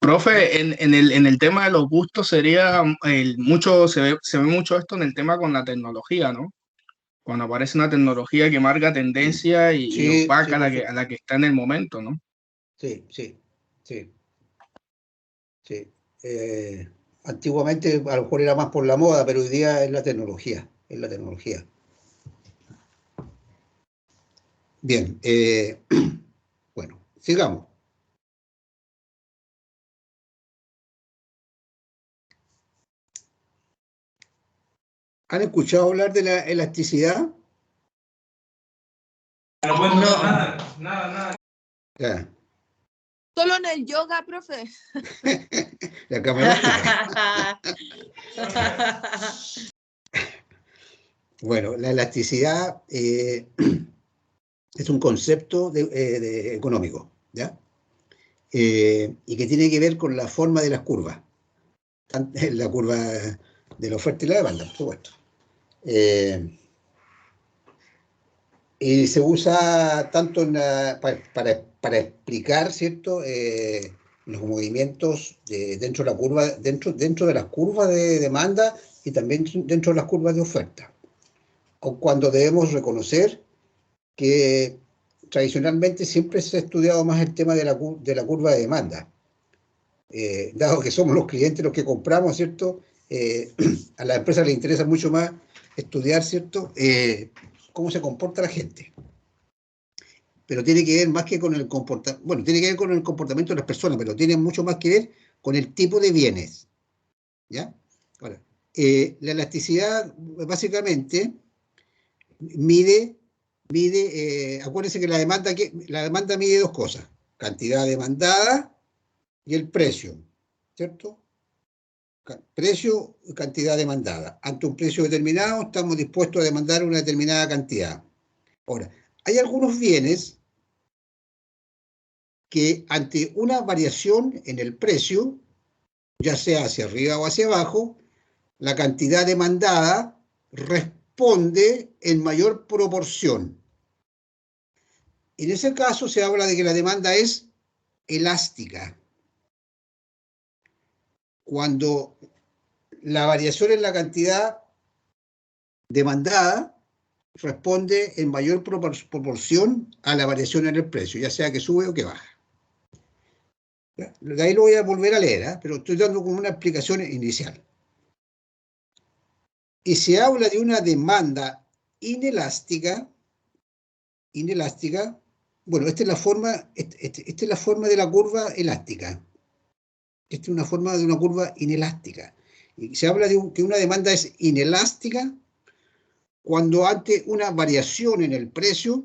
Profe, en el tema de los gustos sería se ve mucho esto en el tema con la tecnología, ¿no? Cuando aparece una tecnología que marca tendencia y opaca a la que está en el momento, ¿no? Sí. Antiguamente a lo mejor era más por la moda, pero hoy día es la tecnología. Bien, bueno, sigamos. ¿Han escuchado hablar de la elasticidad? No. Nada. Ya. Solo en el yoga, profe. La cama elástica. Bueno, la elasticidad es un concepto económico, ¿ya? Y que tiene que ver con la forma de las curvas. La curva de la oferta y la demanda, por supuesto. Y se usa tanto para explicar, ¿cierto?, los movimientos dentro de la curva, dentro de las curvas de demanda y también dentro de las curvas de oferta. O cuando debemos reconocer que tradicionalmente siempre se ha estudiado más el tema de la curva de demanda. Dado que somos los clientes los que compramos, ¿cierto? A las empresas les interesa mucho más estudiar, ¿cierto?, cómo se comporta la gente. Pero tiene que ver más que con el comportamiento, bueno, tiene que ver con el comportamiento de las personas, pero tiene mucho más que ver con el tipo de bienes, ¿ya? Ahora, la elasticidad básicamente mide, acuérdense que la demanda mide dos cosas: cantidad demandada y el precio, ¿cierto? Precio y cantidad demandada. Ante un precio determinado, estamos dispuestos a demandar una determinada cantidad. Ahora, hay algunos bienes que ante una variación en el precio, ya sea hacia arriba o hacia abajo, la cantidad demandada responde en mayor proporción. En ese caso se habla de que la demanda es elástica. Cuando la variación en la cantidad demandada responde en mayor proporción a la variación en el precio, ya sea que sube o que baja. De ahí lo voy a volver a leer, pero estoy dando como una explicación inicial. Y se habla de una demanda inelástica, bueno, esta es la forma de la curva elástica. Esta es una forma de una curva inelástica. Y se habla de que una demanda es inelástica cuando ante una variación en el precio,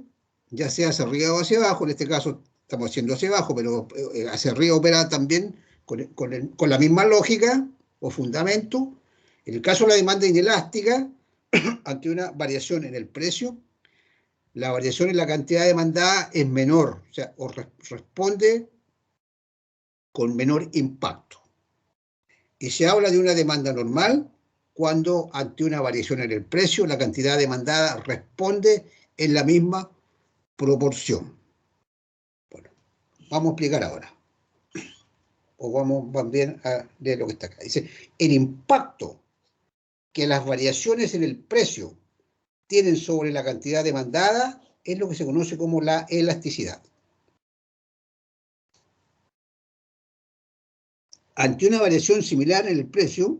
ya sea hacia arriba o hacia abajo, en este caso estamos haciendo hacia abajo, pero hacia arriba opera también con la misma lógica o fundamento. En el caso de la demanda inelástica, ante una variación en el precio, la variación en la cantidad demandada es menor, o sea, responde con menor impacto. Y se habla de una demanda normal cuando ante una variación en el precio, la cantidad demandada responde en la misma proporción. Bueno, vamos a explicar ahora. O vamos también a leer lo que está acá. Dice, el impacto que las variaciones en el precio tienen sobre la cantidad demandada es lo que se conoce como la elasticidad. Ante una variación similar en el precio,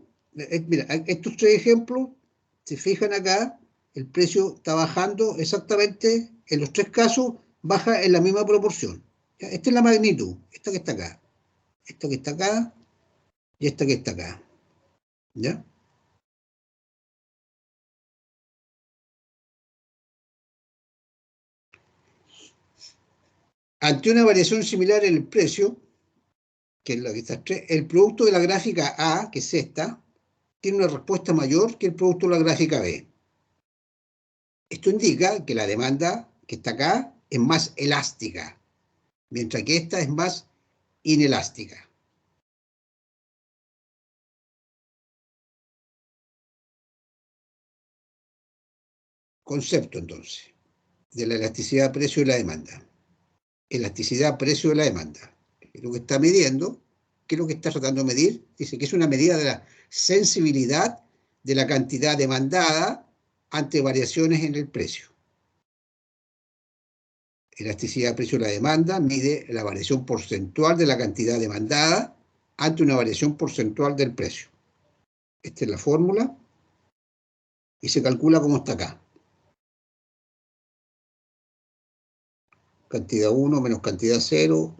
mira, estos tres ejemplos, se fijan acá, el precio está bajando exactamente, en los tres casos, baja en la misma proporción. ¿Ya? Esta es la magnitud, esta que está acá, esta que está acá y esta que está acá. ¿Ya? Ante una variación similar en el precio, que es la que está, el producto de la gráfica A, que es esta, tiene una respuesta mayor que el producto de la gráfica B. Esto indica que la demanda que está acá es más elástica, mientras que esta es más inelástica. Concepto, entonces, de la elasticidad precio de la demanda. Elasticidad precio de la demanda. Lo que está midiendo, ¿qué es lo que está tratando de medir? Dice que es una medida de la sensibilidad de la cantidad demandada ante variaciones en el precio. Elasticidad precio de la demanda mide la variación porcentual de la cantidad demandada ante una variación porcentual del precio. Esta es la fórmula y se calcula como está acá. Cantidad 1 menos cantidad 0.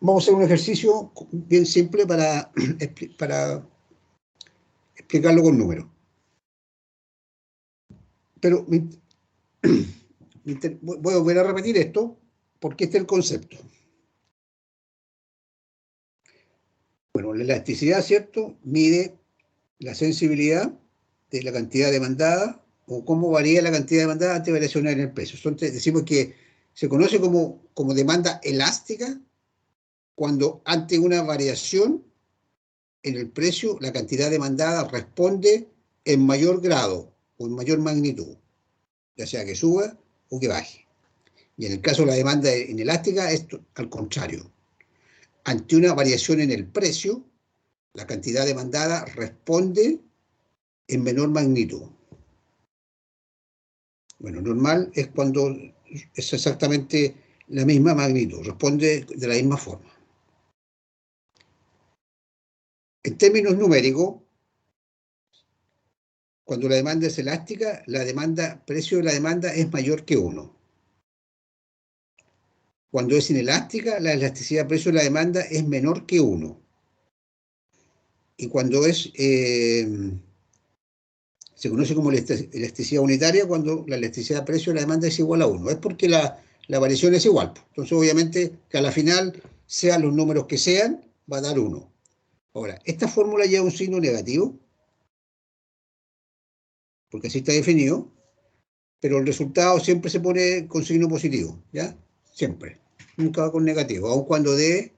Vamos a hacer un ejercicio bien simple para explicarlo con números. Pero voy a volver a repetir esto porque este es el concepto. Bueno, la elasticidad, ¿cierto? Mide la sensibilidad de la cantidad demandada o cómo varía la cantidad demandada ante variaciones en el precio. Entonces decimos que se conoce como demanda elástica cuando ante una variación en el precio la cantidad demandada responde en mayor grado o en mayor magnitud, ya sea que suba o que baje. Y en el caso de la demanda inelástica es al contrario. Ante una variación en el precio, la cantidad demandada responde en menor magnitud. Bueno, normal es cuando es exactamente la misma magnitud, responde de la misma forma. En términos numéricos, cuando la demanda es elástica, precio de la demanda es mayor que 1. Cuando es inelástica, la elasticidad precio de la demanda es menor que 1. Y cuando es, se conoce como elasticidad unitaria, cuando la elasticidad precio de la demanda es igual a 1. Es porque la variación es igual. Entonces, obviamente, que a la final, sean los números que sean, va a dar 1. Ahora, esta fórmula lleva un signo negativo, porque así está definido, pero el resultado siempre se pone con signo positivo, ¿ya? Siempre. Nunca va con negativo, aun cuando dé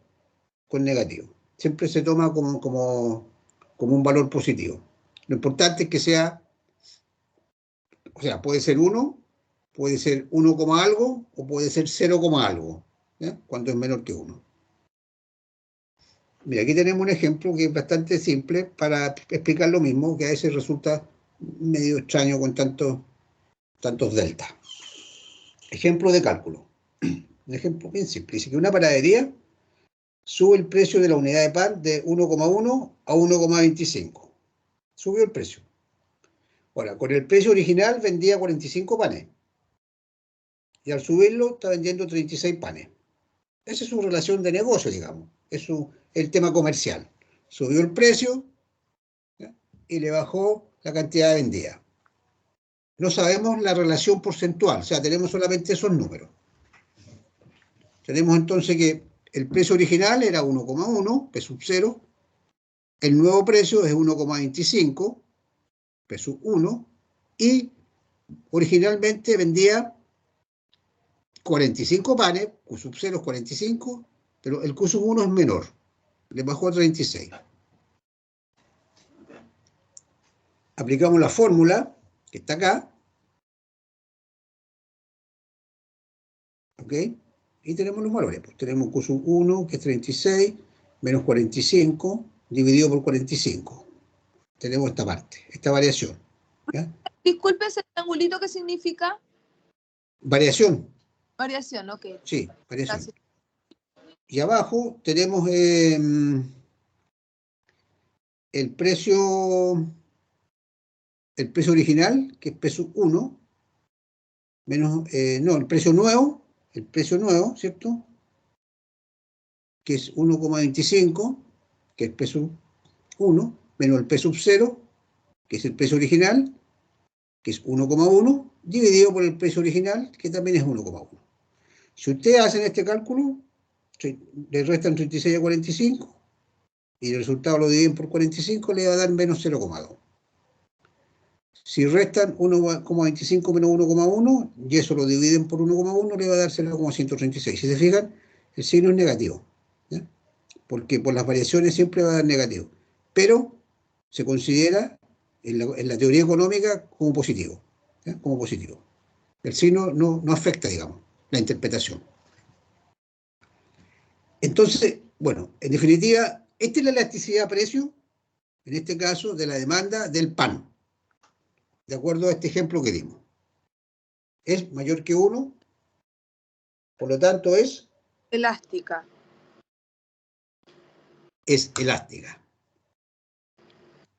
con negativo. Siempre se toma como un valor positivo. Lo importante es que sea, o sea, puede ser 1, puede ser 1, algo, o puede ser 0, algo, ¿ya? Cuando es menor que 1. Mira, aquí tenemos un ejemplo que es bastante simple para explicar lo mismo, que a veces resulta medio extraño con tantos deltas. Ejemplo de cálculo. Un ejemplo bien simple. Dice que una panadería sube el precio de la unidad de pan de 1,1 a 1,25. Subió el precio. Ahora, con el precio original vendía 45 panes. Y al subirlo está vendiendo 36 panes. Esa es su relación de negocio, digamos. Es el tema comercial. Subió el precio, ¿ya? Y le bajó la cantidad vendida. No sabemos la relación porcentual, o sea, tenemos solamente esos números. Tenemos entonces que el precio original era 1,1, P sub 0. El nuevo precio es 1,25, P sub 1. Y originalmente vendía 45 panes, Q sub 0 es 45, pero el Q sub 1 es menor, le bajó a 36. Aplicamos la fórmula que está acá, ¿ok? Y tenemos los valores. Pues tenemos Q sub 1, que es 36, menos 45, dividido por 45. Tenemos esta parte, esta variación. ¿Ya? Disculpe, ese triangulito, ¿qué significa? Variación, Variación, ok. sí, variación. Gracias. Y abajo tenemos el precio original, que es P sub 1, menos, no, el precio nuevo, ¿cierto? Que es 1,25, que es P sub 1, menos el P sub 0, que es el precio original, que es 1,1, dividido por el precio original, que también es 1,1. Si ustedes hacen este cálculo, le restan 36 a 45, y el resultado lo dividen por 45, le va a dar menos 0,2. Si restan 1,25 menos 1,1, y eso lo dividen por 1,1, le va a dar 0,136. Si se fijan, el signo es negativo, ¿ya? Porque por las variaciones siempre va a dar negativo. Pero se considera en la teoría económica como positivo, ¿ya? Como positivo. El signo no afecta, digamos, la interpretación. Entonces, bueno, en definitiva, esta es la elasticidad precio, en este caso, de la demanda del pan, de acuerdo a este ejemplo que dimos. Es mayor que 1, por lo tanto es Elástica. elástica.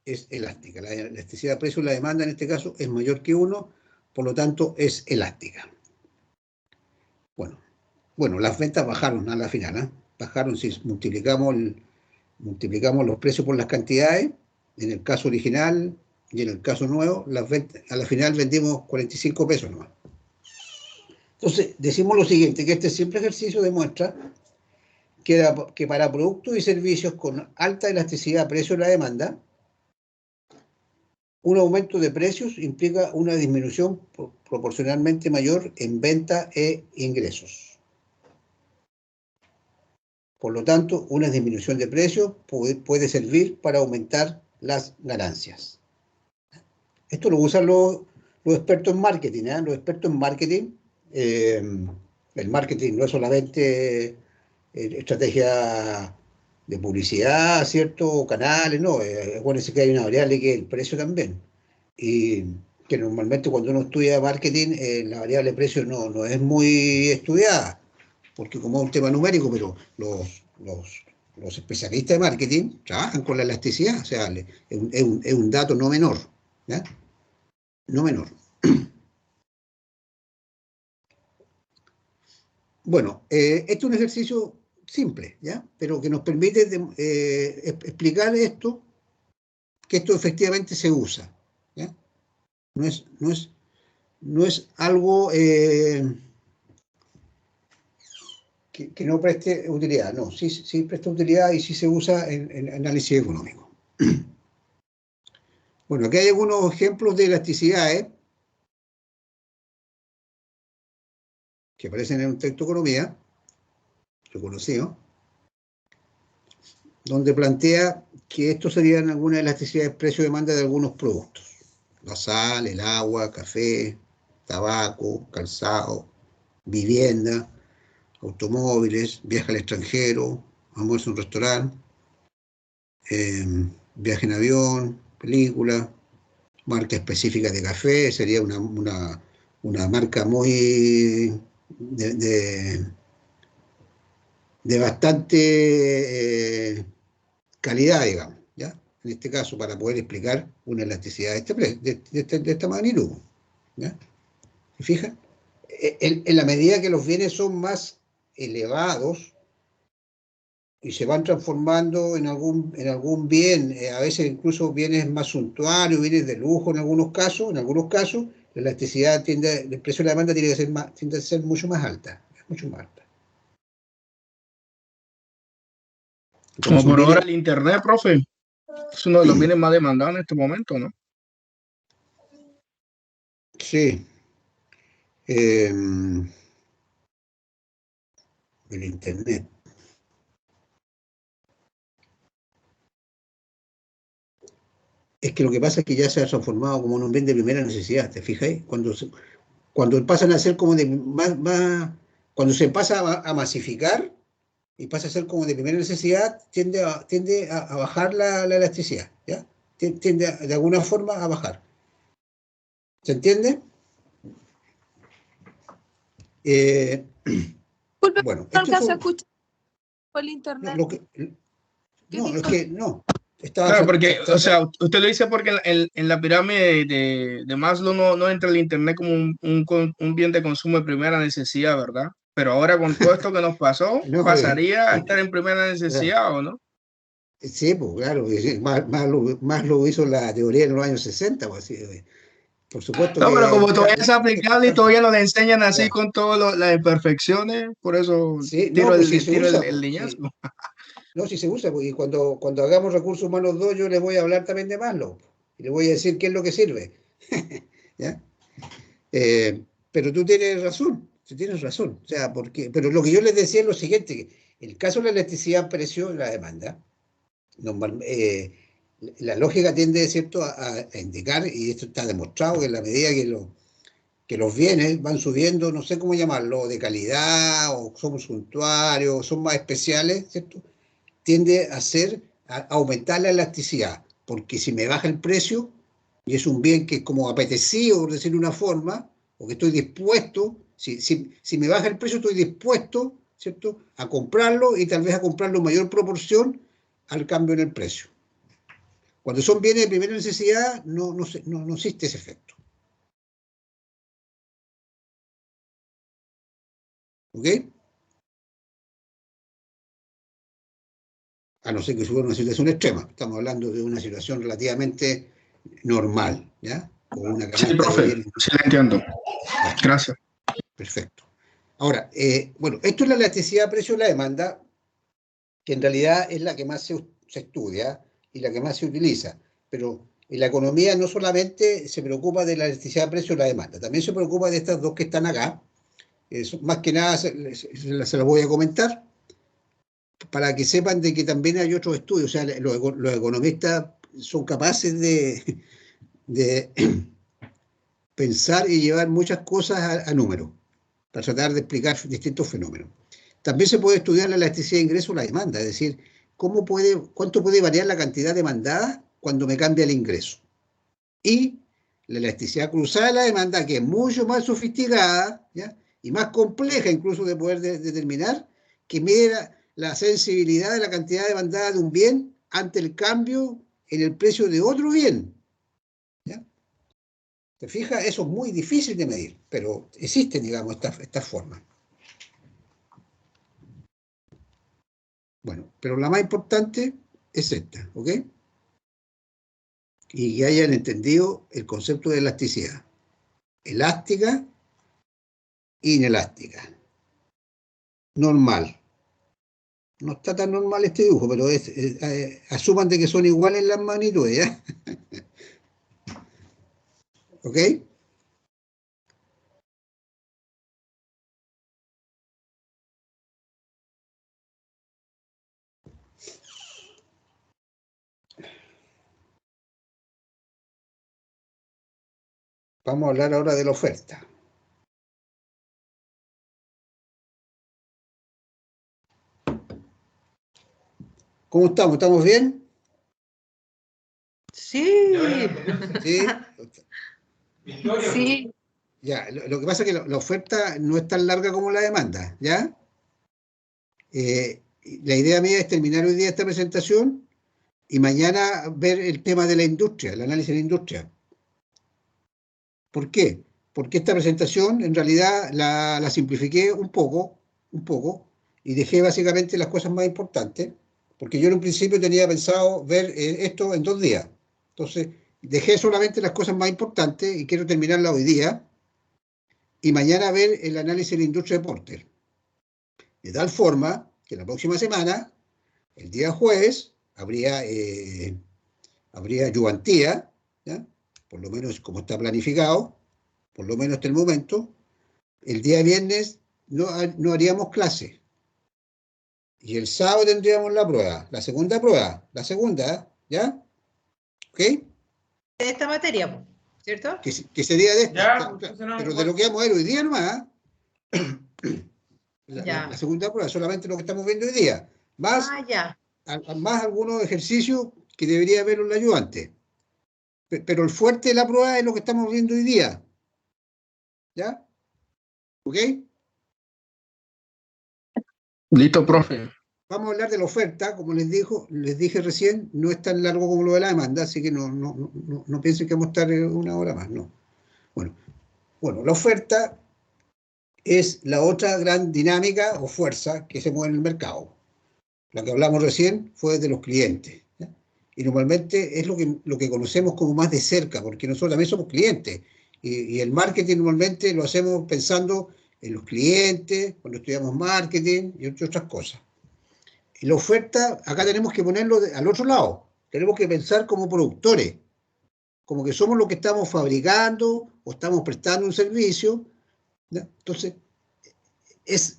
Es elástica. La elasticidad de precio de la demanda en este caso es mayor que 1, por lo tanto es elástica. Bueno, las ventas bajaron a la final, ¿eh? Bajaron si multiplicamos los precios por las cantidades, en el caso original y en el caso nuevo, las ventas, a la final vendimos 45 pesos nomás. Entonces, decimos lo siguiente, que este simple ejercicio demuestra que para productos y servicios con alta elasticidad de precio de la demanda, un aumento de precios implica una disminución proporcionalmente mayor en venta e ingresos. Por lo tanto, una disminución de precios puede servir para aumentar las ganancias. Esto lo usan los expertos en marketing, ¿eh? Los expertos en marketing, el marketing no es solamente estrategia de publicidad, ¿cierto? Canales, no. Acuérdense que hay una variable que es el precio también. Y que normalmente cuando uno estudia marketing, la variable precio no es muy estudiada, porque como es un tema numérico, pero los especialistas de marketing trabajan con la elasticidad, o sea, es un dato no menor, ¿ya? No menor. Bueno, este es un ejercicio simple, ¿ya? Pero que nos permite explicar esto, que esto efectivamente se usa, ¿ya? No es algo que no preste utilidad, no, sí presta utilidad y sí se usa en análisis económico. Bueno, aquí hay algunos ejemplos de elasticidades que aparecen en un texto de economía, reconocido, donde plantea que esto serían algunas elasticidades de precio-demanda de algunos productos. La sal, el agua, café, tabaco, calzado, vivienda, automóviles, viaje al extranjero, almuerzo en un restaurante, viaje en avión, película, marca específica de café, sería una marca muy de bastante calidad, digamos, ¿ya? En este caso, para poder explicar una elasticidad de esta magnitud, ¿ya? ¿Se fijan? En la medida que los bienes son más elevados y se van transformando en algún bien, a veces incluso bienes más suntuarios, bienes de lujo en algunos casos, la elasticidad el precio de la demanda tiende a ser mucho más alta, mucho más alta. Como Entonces, por ahora el internet, profe, es uno de los bienes más demandados en este momento, ¿no? sí. El internet. que lo que pasa es que ya se ha transformado como en un bien de primera necesidad, ¿te fijas? Cuando pasan a ser como de cuando se pasa a masificar y pasa a ser como de primera necesidad, tiende a bajar la elasticidad, ¿ya? Tiende de alguna forma a bajar. ¿Se entiende? Disculpe, Bueno, no alcancé a escuchar por el internet. Es que no. Claro, porque, o sea, usted lo dice porque en la pirámide de Maslow no entra el Internet como un bien de consumo de primera necesidad, ¿verdad? Pero ahora con todo esto que nos pasó, No, ¿pasaría a estar en primera necesidad o no? Sí, pues claro, más lo hizo la teoría en los años 60, pues, así, por supuesto No, pero como que todavía es aplicable y todavía nos enseñan así claro. con todas las imperfecciones, por eso Sí, no, tiro pues sí se tiro usa, el pues, liñazo. sí. No, sí se usa, pues, y cuando hagamos recursos humanos 2, yo les voy a hablar también de Maslow, y les voy a decir qué es lo que sirve. ¿Ya? Pero tú tienes razón, o sea, pero lo que yo les decía es lo siguiente, que el caso de la electricidad, precio y la demanda, la lógica tiende, ¿cierto?, a indicar, y esto está demostrado, que en la medida que los bienes van subiendo, no sé cómo llamarlo, de calidad, o son suntuarios, o son más especiales, ¿cierto?, tiende a aumentar la elasticidad, porque si me baja el precio, y es un bien que es como apetecido, por decirlo de una forma, o que estoy dispuesto, si me baja el precio, estoy dispuesto, ¿cierto?, a comprarlo y tal vez a comprarlo en mayor proporción al cambio en el precio. Cuando son bienes de primera necesidad, no existe ese efecto. ¿Ok? A no ser que suba una situación extrema. Estamos hablando de una situación relativamente normal, ¿ya? Con una Sí, canasta de profe, bienes. sí lo entiendo. Ya, Gracias. perfecto. Ahora, bueno, esto es la elasticidad precio de la demanda, que en realidad es la que más se estudia y la que más se utiliza. Pero en la economía no solamente se preocupa de la elasticidad precio de la demanda, también se preocupa de estas dos que están acá. Más que nada se las voy a comentar para que sepan de que también hay otros estudios. O sea, los economistas son capaces de pensar y llevar muchas cosas a números para tratar de explicar distintos fenómenos. También se puede estudiar la elasticidad de ingreso o la demanda, es decir, cuánto puede variar la cantidad demandada cuando me cambia el ingreso. Y la elasticidad cruzada de la demanda, que es mucho más sofisticada, ¿ya?, y más compleja incluso de poder determinar, que mide la sensibilidad de la cantidad demandada de un bien ante el cambio en el precio de otro bien. ¿Ya? ¿Te fijas? Eso es muy difícil de medir, pero existen, digamos, estas formas. Bueno, pero la más importante es esta, ¿ok? Y que hayan entendido el concepto de elasticidad. Elástica, inelástica. Normal. No está tan normal este dibujo, pero asuman de que son iguales las magnitudes, ¿ya? ¿Ok? Vamos a hablar ahora de la oferta. ¿Cómo estamos? ¿Estamos bien? Sí. ¿Sí? Sí, Ya, lo que pasa es que la oferta no es tan larga como la demanda, ¿ya? La idea mía es terminar hoy día esta presentación y mañana ver el tema de la industria, el análisis de la industria. ¿Por qué? Porque esta presentación en realidad la simplifiqué un poco, y dejé básicamente las cosas más importantes, porque yo en un principio tenía pensado ver esto en 2 días. Entonces, dejé solamente las cosas más importantes y quiero terminarla hoy día, y mañana ver el análisis de la industria de Porter. De tal forma que la próxima semana, el día jueves, habría ayudantía, ¿ya?, por lo menos como está planificado, por lo menos hasta el momento. El día viernes no haríamos clase. Y el sábado tendríamos la prueba, la segunda prueba, ¿ya? ¿Ok? de esta materia, ¿cierto? Que sería de esta, Ya, pero de lo que vamos a ver hoy día nomás. Ya. La segunda prueba, solamente lo que estamos viendo hoy día. Más, Ya. más algunos ejercicios que debería ver el ayudante. Pero el fuerte de la prueba es lo que estamos viendo hoy día. ¿Ya? ¿Ok? Listo, profe. Vamos a hablar de la oferta, como les dije recién, no es tan largo como lo de la demanda, así que no piensen que vamos a estar una hora más, no. Bueno, la oferta es la otra gran dinámica o fuerza que se mueve en el mercado. La que hablamos recién fue de los clientes, ¿ya? Y normalmente es lo que conocemos como más de cerca, porque nosotros también somos clientes, y el marketing normalmente lo hacemos pensando en los clientes, cuando estudiamos marketing y otras cosas. Y la oferta, acá tenemos que ponerlo al otro lado. Tenemos que pensar como productores, como que somos los que estamos fabricando o estamos prestando un servicio, ¿ya? Entonces, es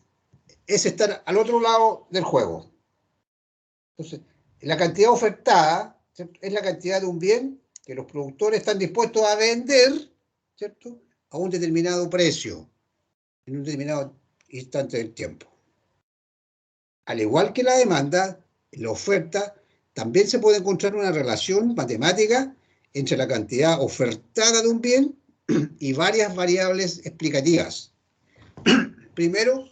estar al otro lado del juego. Entonces, la cantidad ofertada, ¿cierto?, es la cantidad de un bien que los productores están dispuestos a vender, ¿cierto?, a un determinado precio, en un determinado instante del tiempo. Al igual que la demanda, en la oferta también se puede encontrar una relación matemática entre la cantidad ofertada de un bien y varias variables explicativas. Primero,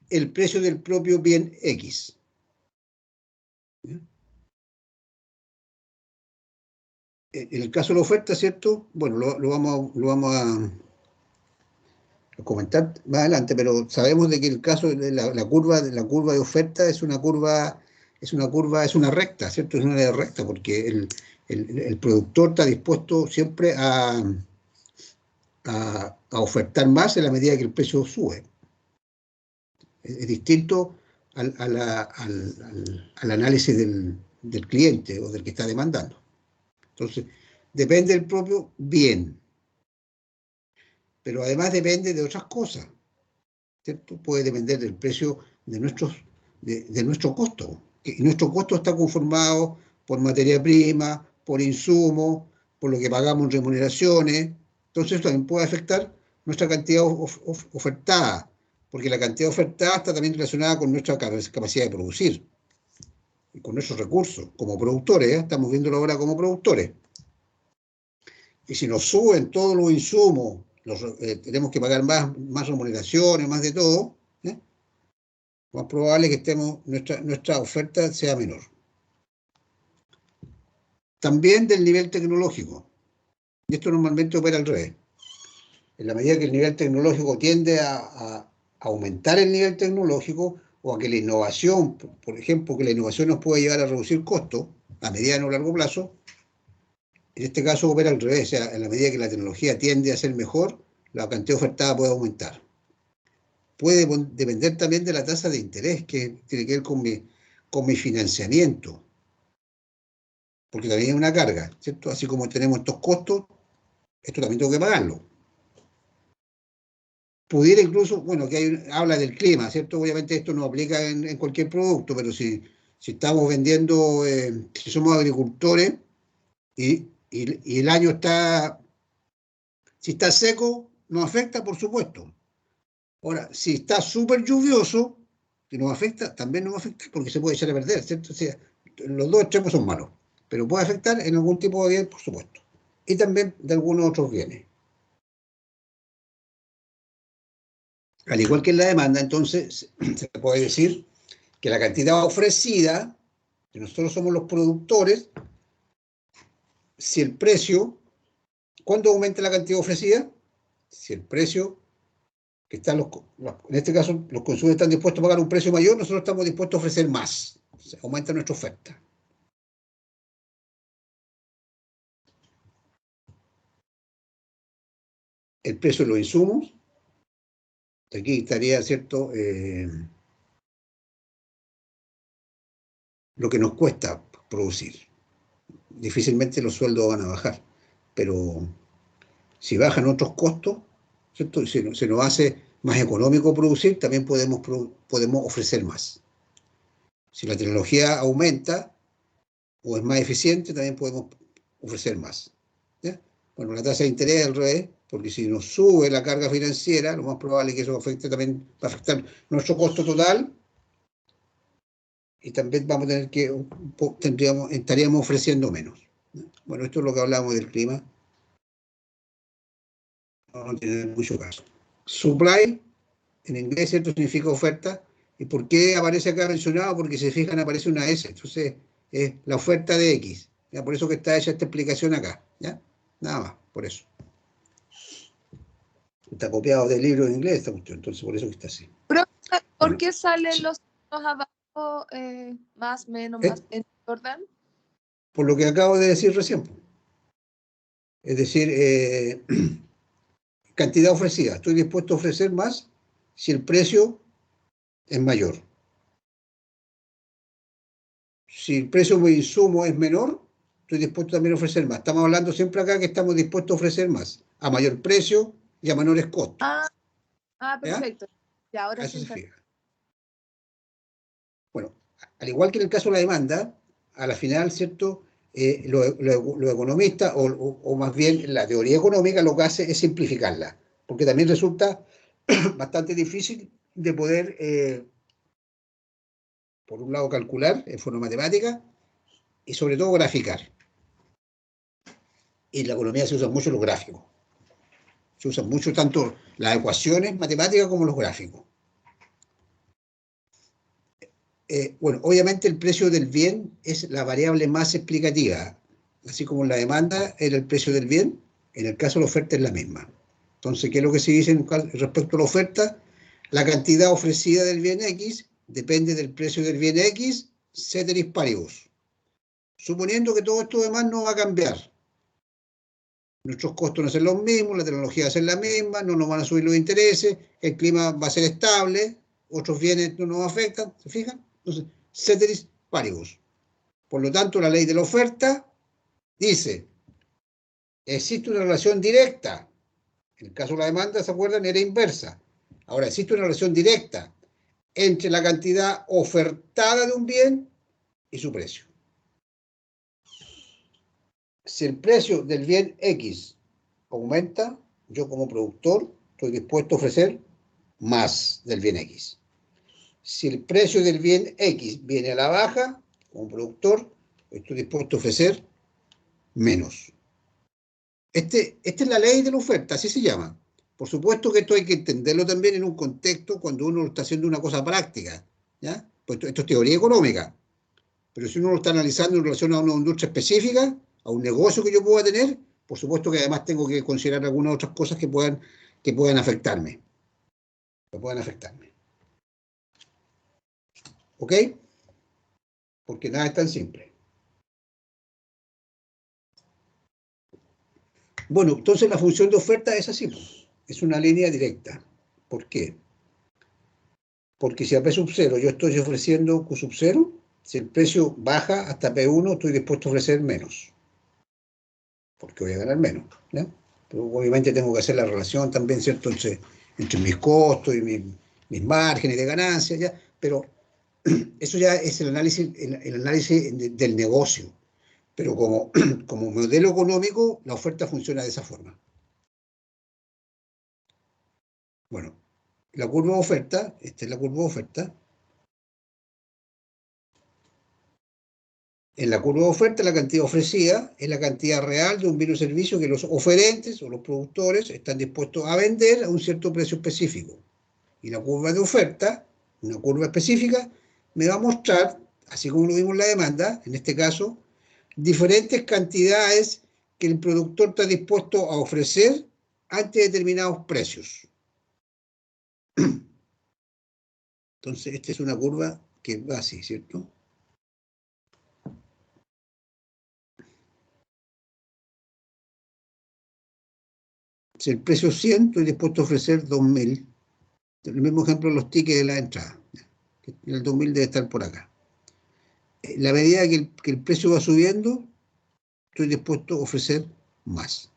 el precio del propio bien X. En el caso de la oferta, ¿cierto? Bueno, lo vamos a comentar más adelante, pero sabemos de que el caso de la curva de oferta es una recta, ¿cierto? Es una recta, porque el productor está dispuesto siempre a ofertar más en la medida que el precio sube. Es distinto al análisis del cliente o del que está demandando. Entonces, depende del propio bien, pero además depende de otras cosas, ¿cierto? Puede depender del precio de nuestro costo. Y nuestro costo está conformado por materia prima, por insumos, por lo que pagamos en remuneraciones. Entonces, esto también puede afectar nuestra cantidad ofertada, porque la cantidad ofertada está también relacionada con nuestra capacidad de producir y con nuestros recursos como productores, ¿eh? Estamos viéndolo ahora como productores. Y si nos suben todos los insumos, tenemos que pagar más remuneraciones, más de todo, ¿eh? Más probable que nuestra oferta sea menor. También del nivel tecnológico. Y esto normalmente opera al revés. En la medida que el nivel tecnológico tiende a aumentar el nivel tecnológico, o a que la innovación, por ejemplo, que la innovación nos puede llevar a reducir costos a mediano o largo plazo, en este caso opera al revés. O sea, en la medida que la tecnología tiende a ser mejor, la cantidad ofertada puede aumentar. Puede depender también de la tasa de interés, que tiene que ver con mi financiamiento, porque también es una carga, ¿cierto? Así como tenemos estos costos, esto también tengo que pagarlo. Pudiera incluso, bueno, que habla del clima, ¿cierto? Obviamente esto no aplica en cualquier producto, pero si estamos vendiendo, si somos agricultores y el año si está seco, nos afecta, por supuesto. Ahora, si está súper lluvioso, que nos afecta, también nos afecta, porque se puede echar a perder, ¿cierto? O sea, los dos extremos son malos, pero puede afectar en algún tipo de bien, por supuesto, y también de algunos otros bienes. Al igual que en la demanda, entonces, se puede decir que la cantidad ofrecida, que nosotros somos los productores, si el precio, ¿cuándo aumenta la cantidad ofrecida? Si el precio que están en este caso, los consumidores están dispuestos a pagar un precio mayor, nosotros estamos dispuestos a ofrecer más. O sea, aumenta nuestra oferta. El precio de los insumos, aquí estaría, ¿cierto?, lo que nos cuesta producir. Difícilmente los sueldos van a bajar, pero si bajan otros costos, ¿cierto?, se nos hace más económico producir, también podemos ofrecer más. Si la tecnología aumenta o es más eficiente, también podemos ofrecer más. ¿Ya? Bueno, la tasa de interés es al revés, porque si nos sube la carga financiera, lo más probable es que eso afecte también, va a afectar nuestro costo total, y también vamos a tener que, estaríamos ofreciendo menos. ¿Ya? Bueno, esto es lo que hablamos del clima. No tiene mucho caso. Supply, en inglés, ¿cierto? Significa oferta. ¿Y por qué aparece acá mencionado? Porque si se fijan aparece una S. Entonces, es la oferta de X. ¿Ya? Por eso que está hecha esta explicación acá. ¿Ya? Nada más, por eso. Está copiado del libro en inglés esta cuestión, entonces por eso que está así. Pero, ¿por Bueno, qué salen sí. los abajo, más, menos, ¿Eh? más, en orden? Por lo que acabo de decir recién. Es decir, cantidad ofrecida. Estoy dispuesto a ofrecer más si el precio es mayor. Si el precio de insumo es menor, estoy dispuesto también a ofrecer más. Estamos hablando siempre acá que estamos dispuestos a ofrecer más, a mayor precio y a menores costos. Ah, ¿Ya? perfecto. Y ahora A eso sí. se fija. Bueno, al igual que en el caso de la demanda, a la final, ¿cierto? Los economistas, o más bien la teoría económica, lo que hace es simplificarla, porque también resulta bastante difícil de poder, por un lado, calcular en forma matemática y sobre todo graficar. Y en la economía se usan mucho los gráficos. Se usan mucho tanto las ecuaciones matemáticas como los gráficos. Bueno, obviamente el precio del bien es la variable más explicativa. Así como la demanda era el precio del bien, en el caso de la oferta es la misma. Entonces, ¿qué es lo que se dice respecto a la oferta? La cantidad ofrecida del bien X depende del precio del bien X, ceteris paribus. Suponiendo que todo esto demás no va a cambiar. Nuestros costos no son los mismos, la tecnología va a ser la misma, no nos van a subir los intereses, el clima va a ser estable, otros bienes no nos afectan, ¿se fijan? Entonces, ceteris paribus. Por lo tanto, la ley de la oferta dice, existe una relación directa. En el caso de la demanda, ¿se acuerdan? Era inversa. Ahora, existe una relación directa entre la cantidad ofertada de un bien y su precio. Si el precio del bien X aumenta, yo como productor estoy dispuesto a ofrecer más del bien X. Si el precio del bien X viene a la baja, como productor, estoy dispuesto a ofrecer menos. Esta es la ley de la oferta, así se llama. Por supuesto que esto hay que entenderlo también en un contexto cuando uno está haciendo una cosa práctica, ¿ya? Pues esto es teoría económica. Pero si uno lo está analizando en relación a una industria específica, a un negocio que yo pueda tener, por supuesto que además tengo que considerar algunas otras cosas que puedan afectarme. ¿Ok? Porque nada es tan simple. Bueno, entonces la función de oferta es así, pues. Es una línea directa. ¿Por qué? Porque si a P sub 0 yo estoy ofreciendo Q sub 0, si el precio baja hasta P1, estoy dispuesto a ofrecer menos. Porque voy a ganar menos, ¿ya? Pero obviamente tengo que hacer la relación también, ¿cierto?, entre mis costos y mis márgenes de ganancia, ¿ya? Pero eso ya es el análisis del negocio. Pero como modelo económico, la oferta funciona de esa forma. Bueno, la curva de oferta, esta es la curva de oferta. En la curva de oferta, la cantidad ofrecida es la cantidad real de un bien o servicio que los oferentes o los productores están dispuestos a vender a un cierto precio específico. Y la curva de oferta, una curva específica, me va a mostrar, así como lo vimos en la demanda, en este caso, diferentes cantidades que el productor está dispuesto a ofrecer ante determinados precios. Entonces, esta es una curva que va así, ¿cierto? Si el precio es 100, estoy dispuesto a ofrecer 2.000. El mismo ejemplo de los tickets de la entrada. El 2.000 debe estar por acá. En la medida que el precio va subiendo, estoy dispuesto a ofrecer más.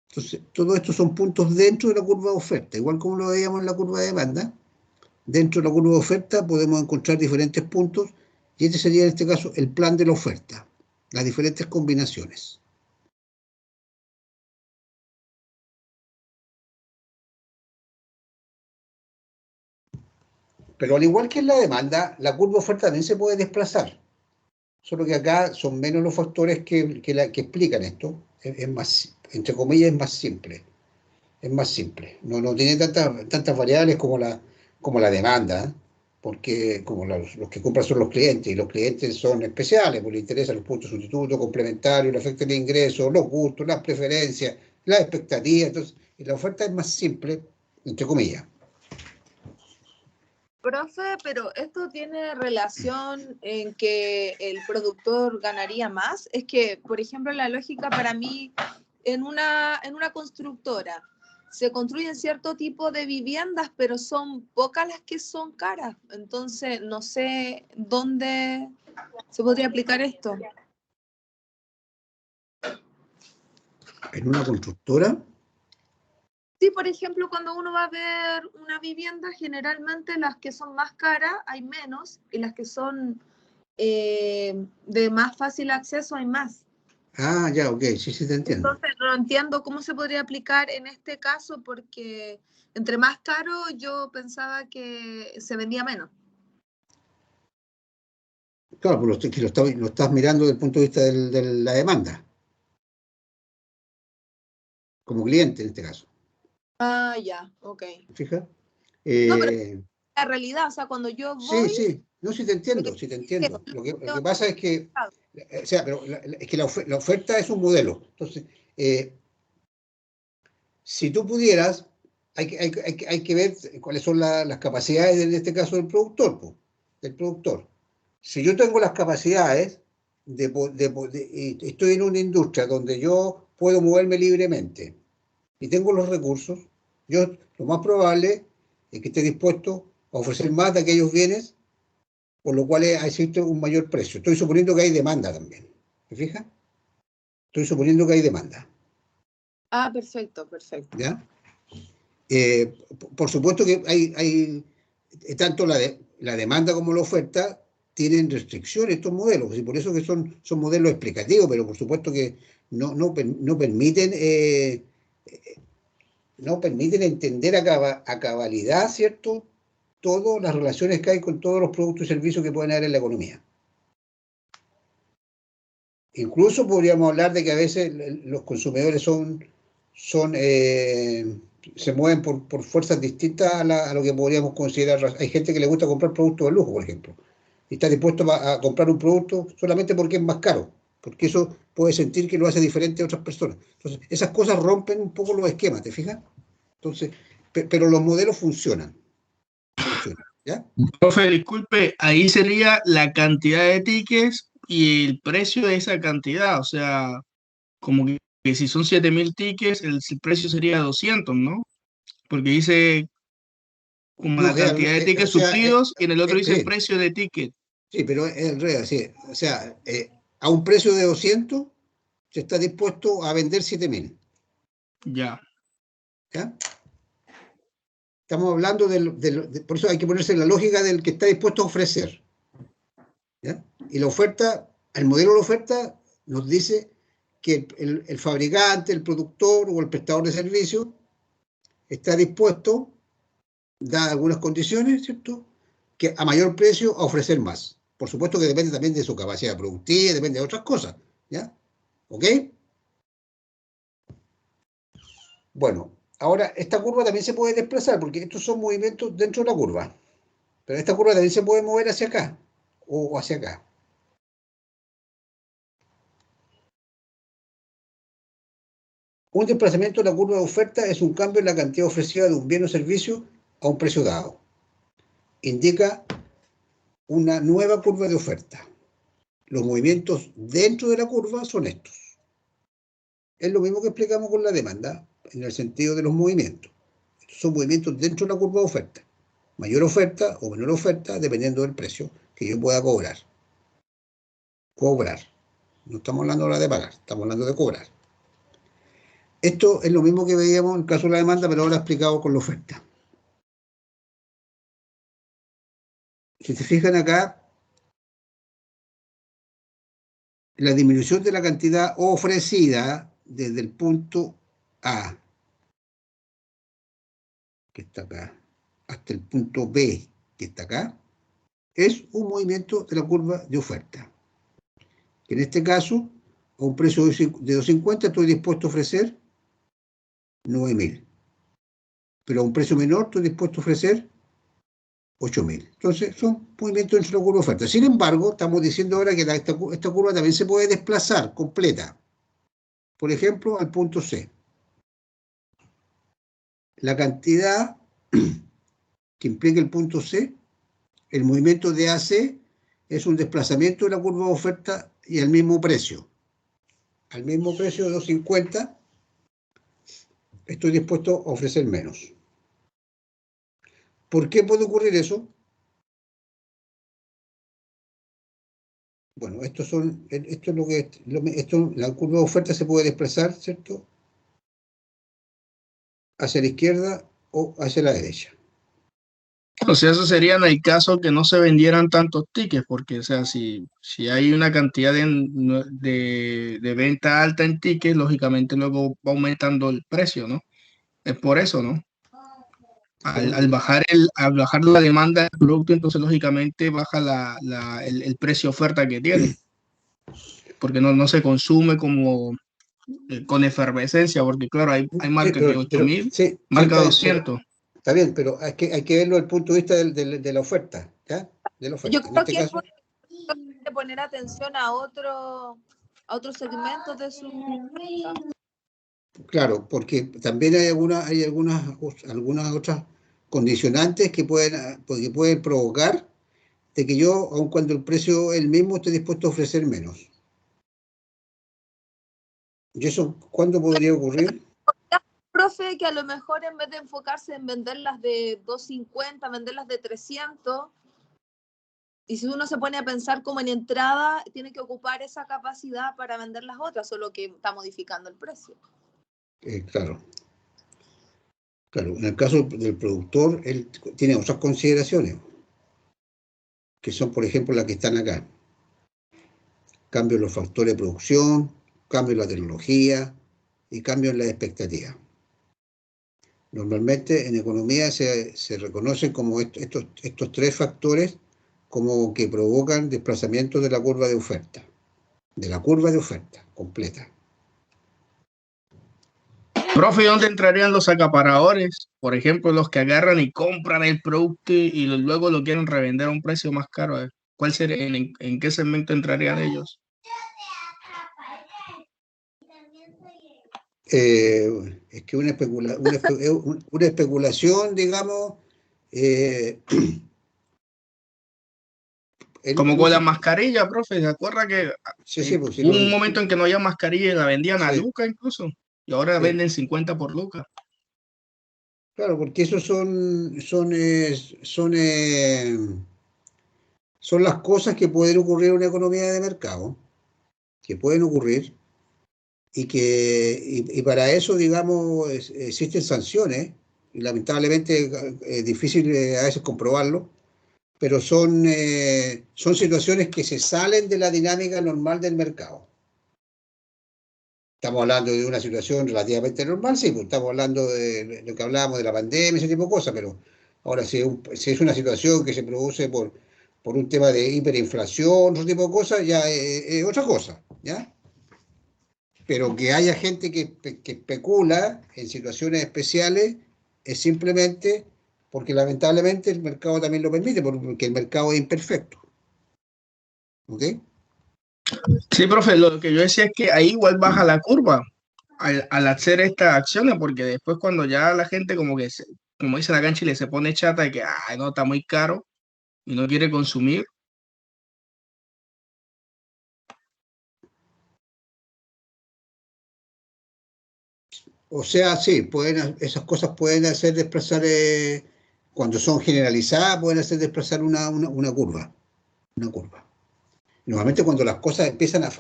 Entonces, todo esto son puntos dentro de la curva de oferta. Igual como lo veíamos en la curva de demanda, dentro de la curva de oferta podemos encontrar diferentes puntos y este sería en este caso el plan de la oferta. las diferentes combinaciones. Pero al igual que en la demanda, la curva oferta también se puede desplazar. Solo que acá son menos los factores que explican esto. Es más, entre comillas, es más simple. Es más simple. No tiene tantas variables como la demanda, ¿eh? Porque como los que compran son los clientes, y los clientes son especiales, porque les interesan los puntos sustitutos, complementarios, el efecto de ingreso, los gustos, las preferencias, las expectativas. Entonces, la oferta es más simple, entre comillas. Profe, pero ¿esto tiene relación en que el productor ganaría más? Es que, por ejemplo, la lógica para mí, en una constructora, se construyen cierto tipo de viviendas, pero son pocas las que son caras. Entonces, no sé dónde se podría aplicar esto. En una constructora, Sí, por ejemplo, cuando uno va a ver una vivienda, generalmente las que son más caras hay menos y las que son de más fácil acceso hay más. ya, ok, sí, te entiendo. Entonces, no entiendo cómo se podría aplicar en este caso porque entre más caro yo pensaba que se vendía menos. Claro, pues lo estás mirando desde el punto de vista de la demanda, como cliente en este caso. Ah, ya, ok. ¿Fijas? No, pero la realidad, o sea, cuando yo voy... Sí, no, sí te entiendo. Lo que pasa es que, o sea, pero es que la oferta es un modelo. Entonces, si tú pudieras, hay que ver cuáles son las capacidades, en este caso, del productor, po, del productor. Si yo tengo las capacidades estoy en una industria donde yo puedo moverme libremente y tengo los recursos, yo lo más probable es que esté dispuesto a ofrecer más de aquellos bienes por lo cual existe un mayor precio. Estoy suponiendo que hay demanda también. ¿Me fijas? Estoy suponiendo que hay demanda. Ah, perfecto. ¿Ya? Por supuesto que hay tanto la demanda como la oferta tienen restricciones estos modelos, y por eso que son modelos explicativos, pero por supuesto que no permiten entender a cabalidad, ¿cierto?, todas las relaciones que hay con todos los productos y servicios que pueden haber en la economía. Incluso podríamos hablar de que a veces los consumidores se mueven por fuerzas distintas a lo que podríamos considerar. Hay gente que le gusta comprar productos de lujo, por ejemplo, y está dispuesto a comprar un producto solamente porque es más caro, porque eso puede sentir que lo hace diferente a otras personas. Entonces, esas cosas rompen un poco los esquemas, ¿te fijas? Entonces, pero los modelos funcionan, ¿ya? Profe, disculpe, ahí sería la cantidad de tickets y el precio de esa cantidad. O sea, como que si son 7.000 tickets, el precio sería 200, ¿no? Porque dice como No, la cantidad de o tickets sea, suplidos y en el otro dice sí, precio de ticket. sí, pero es el real, sí. O sea, a un precio de 200 se está dispuesto a vender 7.000. Ya. ¿Ya? Estamos hablando por eso hay que ponerse en la lógica del que está dispuesto a ofrecer. ¿Ya? Y la oferta, el modelo de la oferta nos dice que el fabricante, el productor o el prestador de servicio está dispuesto, dadas algunas condiciones, ¿cierto?, que a mayor precio a ofrecer más. Por supuesto que depende también de su capacidad productiva, depende de otras cosas. ¿Ya? ¿Ok? Bueno, ahora esta curva también se puede desplazar porque estos son movimientos dentro de la curva. Pero esta curva también se puede mover hacia acá o hacia acá. Un desplazamiento de la curva de oferta es un cambio en la cantidad ofrecida de un bien o servicio a un precio dado. Indica una nueva curva de oferta. Los movimientos dentro de la curva son estos. Es lo mismo que explicamos con la demanda, en el sentido de los movimientos. Estos son movimientos dentro de la curva de oferta. Mayor oferta o menor oferta, dependiendo del precio que yo pueda cobrar. Cobrar. No estamos hablando ahora de pagar, estamos hablando de cobrar. Esto es lo mismo que veíamos en el caso de la demanda, pero ahora explicado con la oferta. Si se fijan acá, la disminución de la cantidad ofrecida desde el punto A, que está acá, hasta el punto B, que está acá, es un movimiento de la curva de oferta. En este caso, a un precio de 2.50 estoy dispuesto a ofrecer 9.000. Pero a un precio menor estoy dispuesto a ofrecer 8.000. Entonces, son movimientos dentro de la curva de oferta. Sin embargo, estamos diciendo ahora que esta curva también se puede desplazar completa. Por ejemplo, al punto C. La cantidad que implica el punto C, el movimiento de AC, es un desplazamiento de la curva de oferta y al mismo precio. Al mismo precio de 2.50, estoy dispuesto a ofrecer menos. ¿Por qué puede ocurrir eso? Bueno, esto es lo que la curva de oferta se puede desplazar, ¿cierto? Hacia la izquierda o hacia la derecha. O sea, eso sería en el caso que no se vendieran tantos tickets, porque, o sea, si hay una cantidad de venta alta en tickets, lógicamente luego va aumentando el precio, ¿no? Es por eso, ¿no? Al bajar la demanda del producto, entonces lógicamente baja el precio oferta que tiene, porque no se consume como con efervescencia, porque claro, hay marcas que 8.000, sí, marca está 200. Está bien, pero hay que verlo desde el punto de vista de la oferta, ¿ya? De la oferta. Yo creo que es caso, de poner atención a otros segmentos de su... claro, porque también hay algunas otras condicionantes que pueden provocar de que yo, aun cuando el precio es el mismo, esté dispuesto a ofrecer menos. ¿Y eso cuándo podría ocurrir? Profe, que a lo mejor en vez de enfocarse en venderlas de 250, venderlas de 300, y si uno se pone a pensar como en entrada, tiene que ocupar esa capacidad para vender las otras, solo que está modificando el precio. Claro. Claro, en el caso del productor, él tiene otras consideraciones, que son, por ejemplo, las que están acá. Cambio en los factores de producción, cambio en la tecnología y cambio en las expectativas. Normalmente en economía se reconocen como estos tres factores como que provocan desplazamiento de la curva de oferta completa. Profe, ¿dónde entrarían los acaparadores? Por ejemplo, los que agarran y compran el producto y luego lo quieren revender a un precio más caro. ¿Cuál sería, en qué segmento entrarían ellos? Es que una especulación, digamos, Como con la mascarilla, profe. ¿Se acuerda que sí, pues, hubo un momento en que no había mascarilla y la vendían a sí. Luca incluso? Y ahora Sí. venden 50 por Luca. Claro, porque esos son las cosas que pueden ocurrir en una economía de mercado, que pueden ocurrir, y para eso, digamos, existen sanciones, y lamentablemente es difícil a veces comprobarlo, pero son situaciones que se salen de la dinámica normal del mercado. Estamos hablando de una situación relativamente normal, sí, pues estamos hablando de lo que hablábamos de la pandemia, ese tipo de cosas, pero ahora si es una situación que se produce por un tema de hiperinflación, otro tipo de cosas, ya es otra cosa, ¿ya? Pero que haya gente que especula en situaciones especiales es simplemente porque lamentablemente el mercado también lo permite, porque el mercado es imperfecto. ¿Ok? Sí, profe, lo que yo decía es que ahí igual baja la curva al hacer estas acciones, porque después cuando ya la gente como que, como dice la cancha, le se pone chata de que, no, está muy caro y no quiere consumir. O sea, sí, esas cosas pueden hacer desplazar, cuando son generalizadas, pueden hacer desplazar una curva. Una curva. Normalmente cuando las cosas empiezan a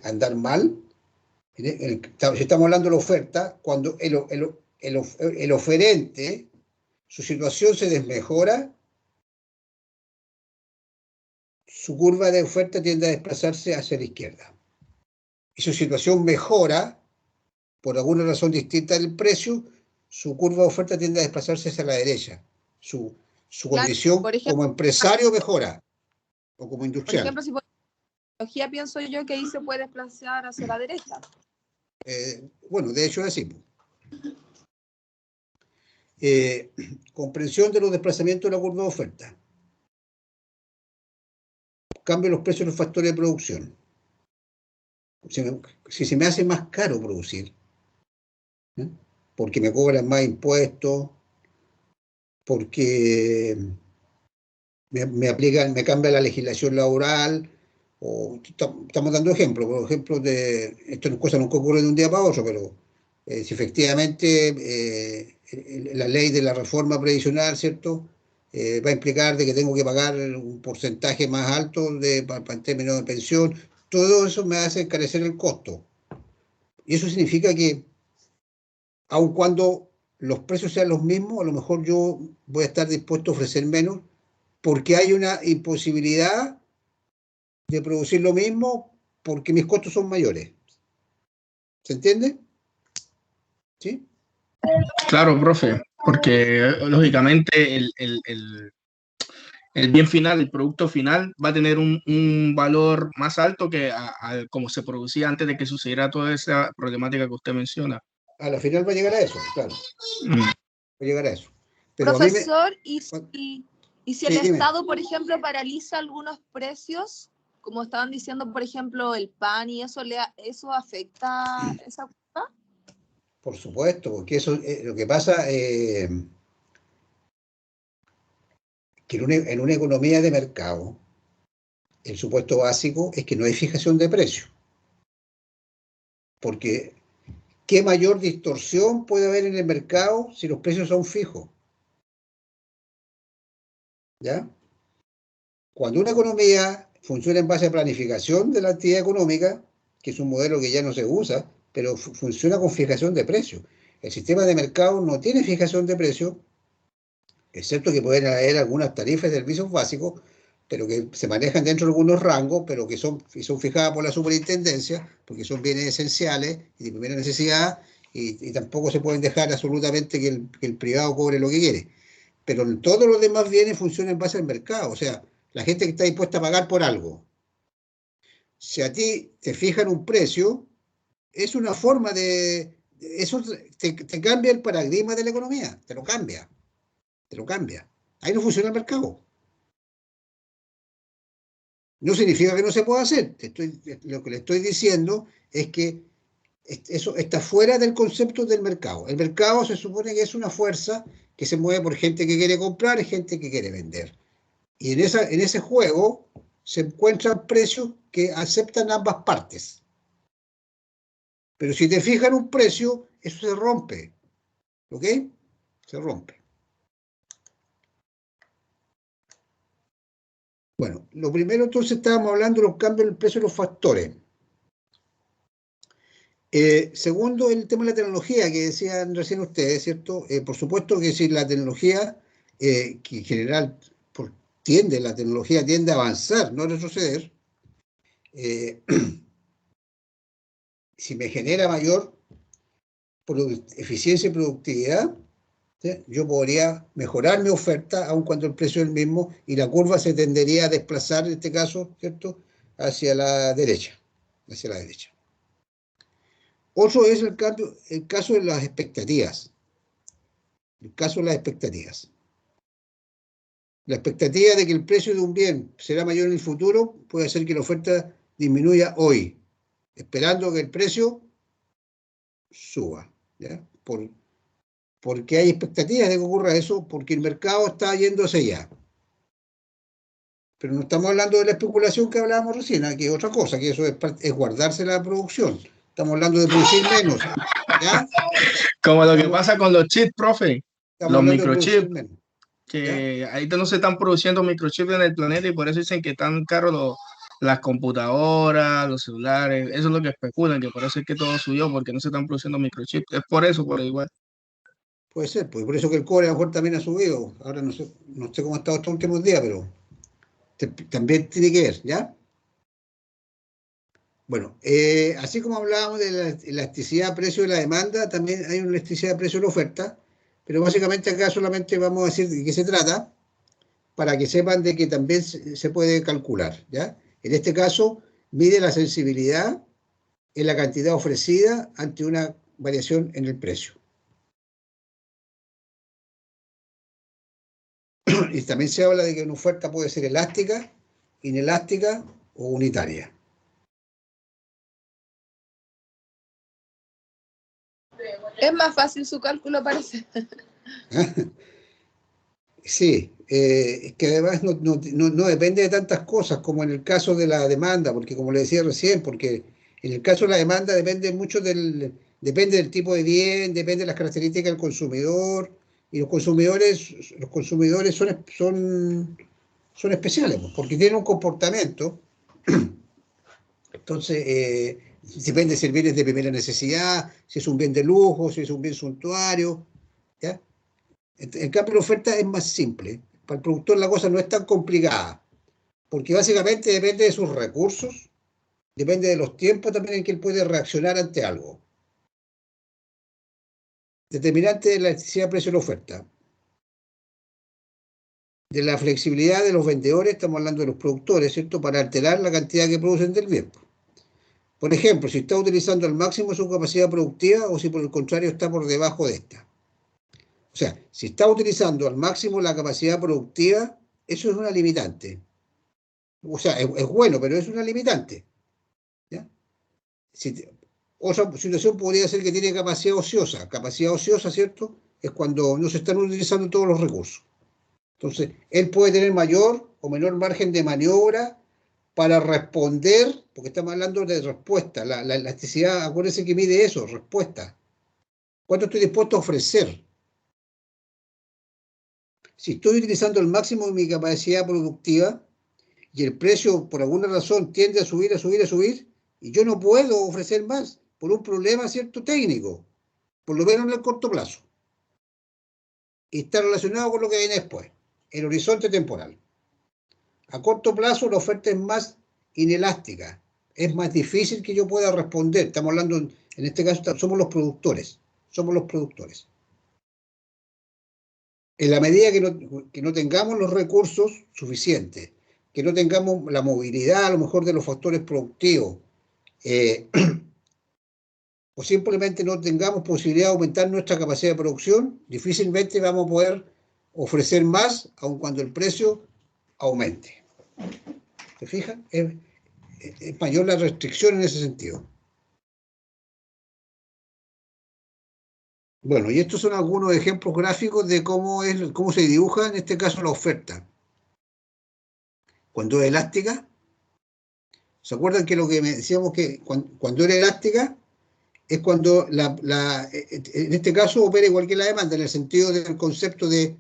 andar mal, si estamos hablando de la oferta, cuando el oferente, su situación se desmejora, su curva de oferta tiende a desplazarse hacia la izquierda. y su situación mejora por alguna razón distinta del precio, su curva de oferta tiende a desplazarse hacia la derecha. Su Claro, condición por ejemplo, como empresario mejora, o como por industrial. ejemplo, si por tecnología pienso yo que ahí se puede desplazar hacia la derecha. Bueno, de hecho es así. Comprensión de los desplazamientos de la curva de oferta. Cambio los precios de los factores de producción. Si se me hace más caro producir, ¿eh? Porque me cobran más impuestos, porque me cambia la legislación laboral, o estamos dando ejemplos, por ejemplo, esto no es cosa nunca ocurre de un día para otro, pero si efectivamente la ley de la reforma previsional, ¿cierto? Va a implicar de que tengo que pagar un porcentaje más alto en términos de pensión, todo eso me hace encarecer el costo. Y eso significa que, aun cuando los precios sean los mismos, a lo mejor yo voy a estar dispuesto a ofrecer menos, porque hay una imposibilidad de producir lo mismo porque mis costos son mayores. ¿Se entiende? ¿Sí? Claro, profe, porque lógicamente el bien final, el producto final, va a tener un valor más alto que como se producía antes de que sucediera toda esa problemática que usted menciona. A la final va a llegar a eso, claro. Mm. Va a llegar a eso. Pero Profesor, y si sí, el dime. Estado, por ejemplo, paraliza algunos precios, como estaban diciendo, por ejemplo, el pan y eso afecta esa curva? Por supuesto, porque eso lo que pasa que en una economía de mercado, el supuesto básico es que no hay fijación de precio. Porque ¿qué mayor distorsión puede haber en el mercado si los precios son fijos? ¿Ya? Cuando una economía funciona en base a planificación de la actividad económica, que es un modelo que ya no se usa, pero funciona con fijación de precios. El sistema de mercado no tiene fijación de precios, excepto que pueden haber algunas tarifas de servicios básicos, pero que se manejan dentro de algunos rangos, pero que son fijadas por la superintendencia, porque son bienes esenciales y de primera necesidad, y tampoco se pueden dejar absolutamente que el privado cobre lo que quiere. Pero todos los demás bienes funcionan en base al mercado, o sea, la gente que está dispuesta a pagar por algo. Si a ti te fijan un precio, es una forma de... Eso te cambia el paradigma de la economía, te lo cambia. Ahí no funciona el mercado. No significa que no se pueda hacer. Lo que le estoy diciendo es que eso está fuera del concepto del mercado. El mercado se supone que es una fuerza que se mueve por gente que quiere comprar y gente que quiere vender. Y en ese juego se encuentran precios que aceptan ambas partes. Pero si te fijan un precio, eso se rompe. ¿Ok? Se rompe. Bueno, lo primero entonces estábamos hablando de los cambios en el precio de los factores. Segundo, el tema de la tecnología que decían recién ustedes, ¿cierto? Por supuesto que si la tecnología, que en general la tecnología tiende a avanzar, no a retroceder, si me genera mayor eficiencia y productividad, ¿sí? Yo podría mejorar mi oferta aun cuando el precio es el mismo y la curva se tendería a desplazar, en este caso, ¿cierto?, hacia la derecha. Otro es el caso de las expectativas. La expectativa de que el precio de un bien será mayor en el futuro puede hacer que la oferta disminuya hoy, esperando que el precio suba, ¿ya? Porque hay expectativas de que ocurra eso, porque el mercado está yéndose allá. Pero no estamos hablando de la especulación que hablábamos recién, que es otra cosa, que eso es guardarse la producción. Estamos hablando de producir menos, ¿ya? Como lo que pasa con los chips, profe, Estamos los hablando de producir microchips, menos, que ¿ya? ahorita no se están produciendo microchips en el planeta y por eso dicen que están caros las computadoras, los celulares, eso es lo que especulan, que por eso es que todo subió, porque no se están produciendo microchips, es por eso, por igual. Puede ser, pues por eso que el cobre a lo mejor también ha subido. Ahora no sé cómo ha estado estos últimos días, pero también tiene que ver, ¿ya? Bueno, así como hablábamos de la elasticidad precio de la demanda, también hay una elasticidad precio de la oferta, pero básicamente acá solamente vamos a decir de qué se trata, para que sepan de que también se puede calcular, ¿ya? En este caso, mide la sensibilidad en la cantidad ofrecida ante una variación en el precio. Y también se habla de que una oferta puede ser elástica, inelástica o unitaria. Es más fácil su cálculo, parece. Sí, es que además no depende de tantas cosas como en el caso de la demanda, porque como le decía recién, porque en el caso de la demanda depende mucho depende del tipo de bien, depende de las características del consumidor, y los consumidores son especiales, pues, porque tienen un comportamiento. Entonces, depende si el bien es de primera necesidad, si es un bien de lujo, si es un bien suntuario, ¿ya? En cambio, la oferta es más simple. Para el productor la cosa no es tan complicada, porque básicamente depende de sus recursos, depende de los tiempos también en que él puede reaccionar ante algo. Determinante de la elasticidad precio de la oferta. De la flexibilidad de los vendedores, estamos hablando de los productores, ¿cierto? Para alterar la cantidad que producen del bien. Por ejemplo, si está utilizando al máximo su capacidad productiva o si por el contrario está por debajo de esta. O sea, si está utilizando al máximo la capacidad productiva, eso es una limitante. O sea, es bueno, pero es una limitante. ¿Ya? Otra situación podría ser que tiene capacidad ociosa. Capacidad ociosa, ¿cierto? Es cuando no se están utilizando todos los recursos. Entonces, él puede tener mayor o menor margen de maniobra para responder, porque estamos hablando de respuesta. La elasticidad, acuérdense que mide eso, respuesta. ¿Cuánto estoy dispuesto a ofrecer? Si estoy utilizando el máximo de mi capacidad productiva y el precio por alguna razón tiende a subir, y yo no puedo ofrecer más por un problema, ¿cierto?, técnico, por lo menos en el corto plazo. Y está relacionado con lo que viene después, el horizonte temporal. A corto plazo la oferta es más inelástica, es más difícil que yo pueda responder. Estamos hablando, en este caso, somos los productores. En la medida que no tengamos los recursos suficientes, que no tengamos la movilidad a lo mejor de los factores productivos, o simplemente no tengamos posibilidad de aumentar nuestra capacidad de producción, difícilmente vamos a poder ofrecer más, aun cuando el precio aumente. ¿Se fijan? Es mayor la restricción en ese sentido. Bueno, y estos son algunos ejemplos gráficos de cómo se dibuja en este caso la oferta. Cuando es elástica, ¿se acuerdan que lo que decíamos que cuando era elástica es cuando en este caso opera igual que la demanda, en el sentido del concepto de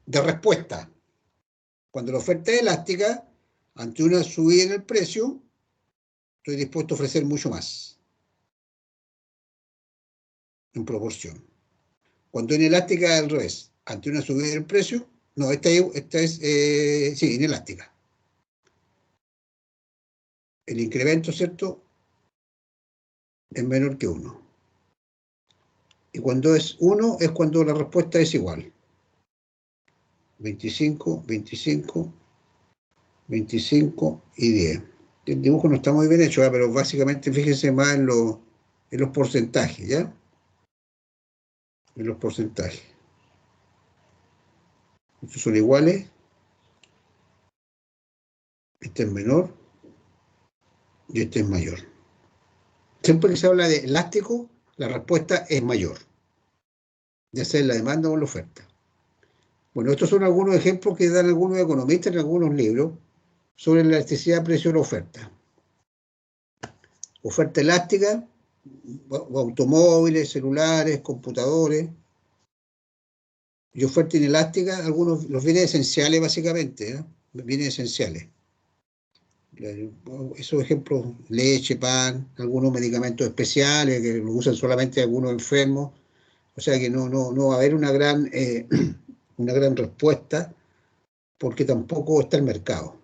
respuesta? Cuando la oferta es elástica, ante una subida en el precio, estoy dispuesto a ofrecer mucho más en proporción. Cuando es inelástica, al revés. Ante una subida del precio, no, esta es sí, inelástica. El incremento, ¿cierto?, es menor que 1. Y cuando es 1 es cuando la respuesta es igual. 25, 25, 25 y 10. El dibujo no está muy bien hecho, pero básicamente fíjense más en los porcentajes, ¿ya? En los porcentajes. Estos son iguales. Este es menor y este es mayor. Siempre que se habla de elástico, la respuesta es mayor, ya sea en la demanda o en la oferta. Bueno, estos son algunos ejemplos que dan algunos economistas en algunos libros sobre la elasticidad precio de la oferta. Oferta elástica, automóviles, celulares, computadores. Y oferta inelástica, algunos, los bienes esenciales básicamente, ¿eh? Bienes esenciales. Esos ejemplos, leche, pan, algunos medicamentos especiales que los usan solamente algunos enfermos. O sea que no va a haber una gran respuesta porque tampoco está el mercado.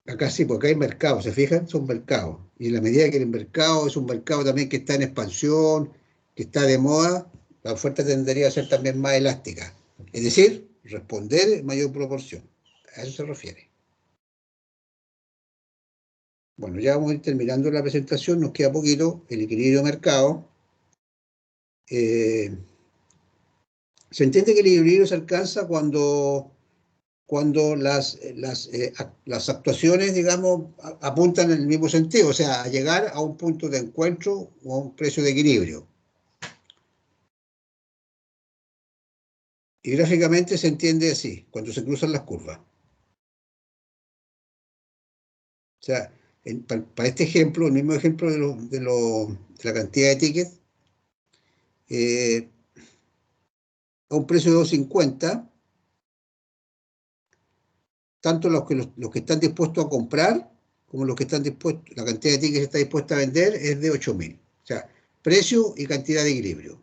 Acá sí, porque hay mercados, ¿se fijan? Son mercados. Y en la medida que el mercado es un mercado también que está en expansión, que está de moda, la oferta tendría a ser también más elástica. Es decir, responder en mayor proporción. A eso se refiere. Bueno, ya vamos a ir terminando la presentación, nos queda poquito, el equilibrio de mercado. Se entiende que el equilibrio se alcanza cuando las actuaciones, digamos, apuntan en el mismo sentido, o sea, a llegar a un punto de encuentro o a un precio de equilibrio. Y gráficamente se entiende así, cuando se cruzan las curvas. O sea, para este ejemplo, el mismo ejemplo de la cantidad de tickets, a un precio de 2.50, tanto los que están dispuestos a comprar como los que están dispuestos, la cantidad de tickets que está dispuesta a vender es de 8.000. O sea, precio y cantidad de equilibrio.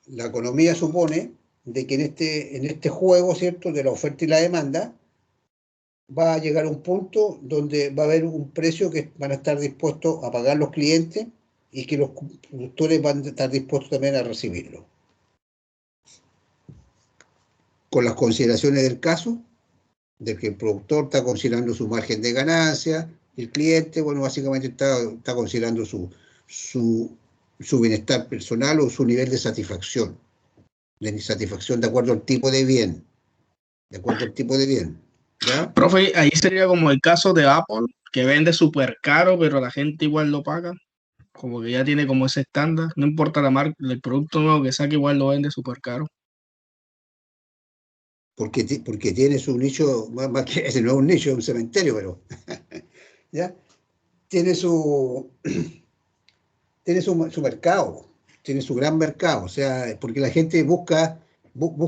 La economía supone de que en este juego, ¿cierto?, de la oferta y la demanda, va a llegar a un punto donde va a haber un precio que van a estar dispuestos a pagar los clientes y que los productores van a estar dispuestos también a recibirlo. Con las consideraciones del caso, de que el productor está considerando su margen de ganancia, el cliente, bueno, básicamente está considerando su bienestar personal o su nivel de satisfacción de acuerdo al tipo de bien, de acuerdo al tipo de bien, ¿ya? Profe, ahí sería como el caso de Apple, que vende súper caro, pero la gente igual lo paga. Como que ya tiene como ese estándar. No importa la marca, el producto nuevo que saque, igual lo vende súper caro. Porque tiene su nicho, más que ese no es un nicho, es un cementerio, pero, ¿ya? Tiene su mercado, tiene su gran mercado, o sea, porque la gente busca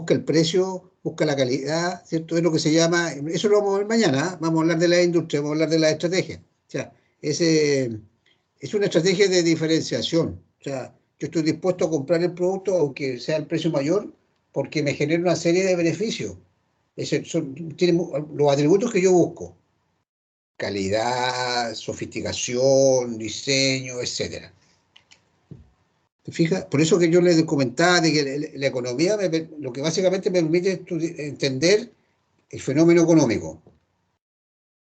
el precio, busca la calidad, ¿cierto? Es lo que se llama, eso lo vamos a ver mañana, ¿eh? Vamos a hablar de la industria, vamos a hablar de la estrategia. O sea, es una estrategia de diferenciación. O sea, yo estoy dispuesto a comprar el producto aunque sea el precio mayor porque me genera una serie de beneficios. Tiene los atributos que yo busco: calidad, sofisticación, diseño, etcétera. ¿Te fijas? Por eso que yo les comentaba de que la economía lo que básicamente me permite entender el fenómeno económico,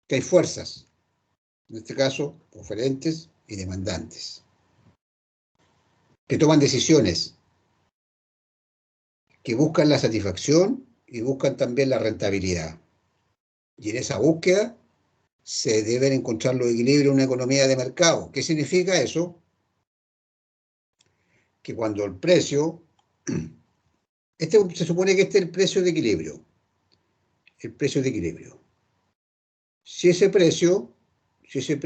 que hay fuerzas, en este caso, oferentes y demandantes, que toman decisiones, que buscan la satisfacción y buscan también la rentabilidad. Y en esa búsqueda se deben encontrar los equilibrios en una economía de mercado. ¿Qué significa eso? Que cuando el precio, se supone que este es el precio de equilibrio, el precio de equilibrio. Si ese precio si se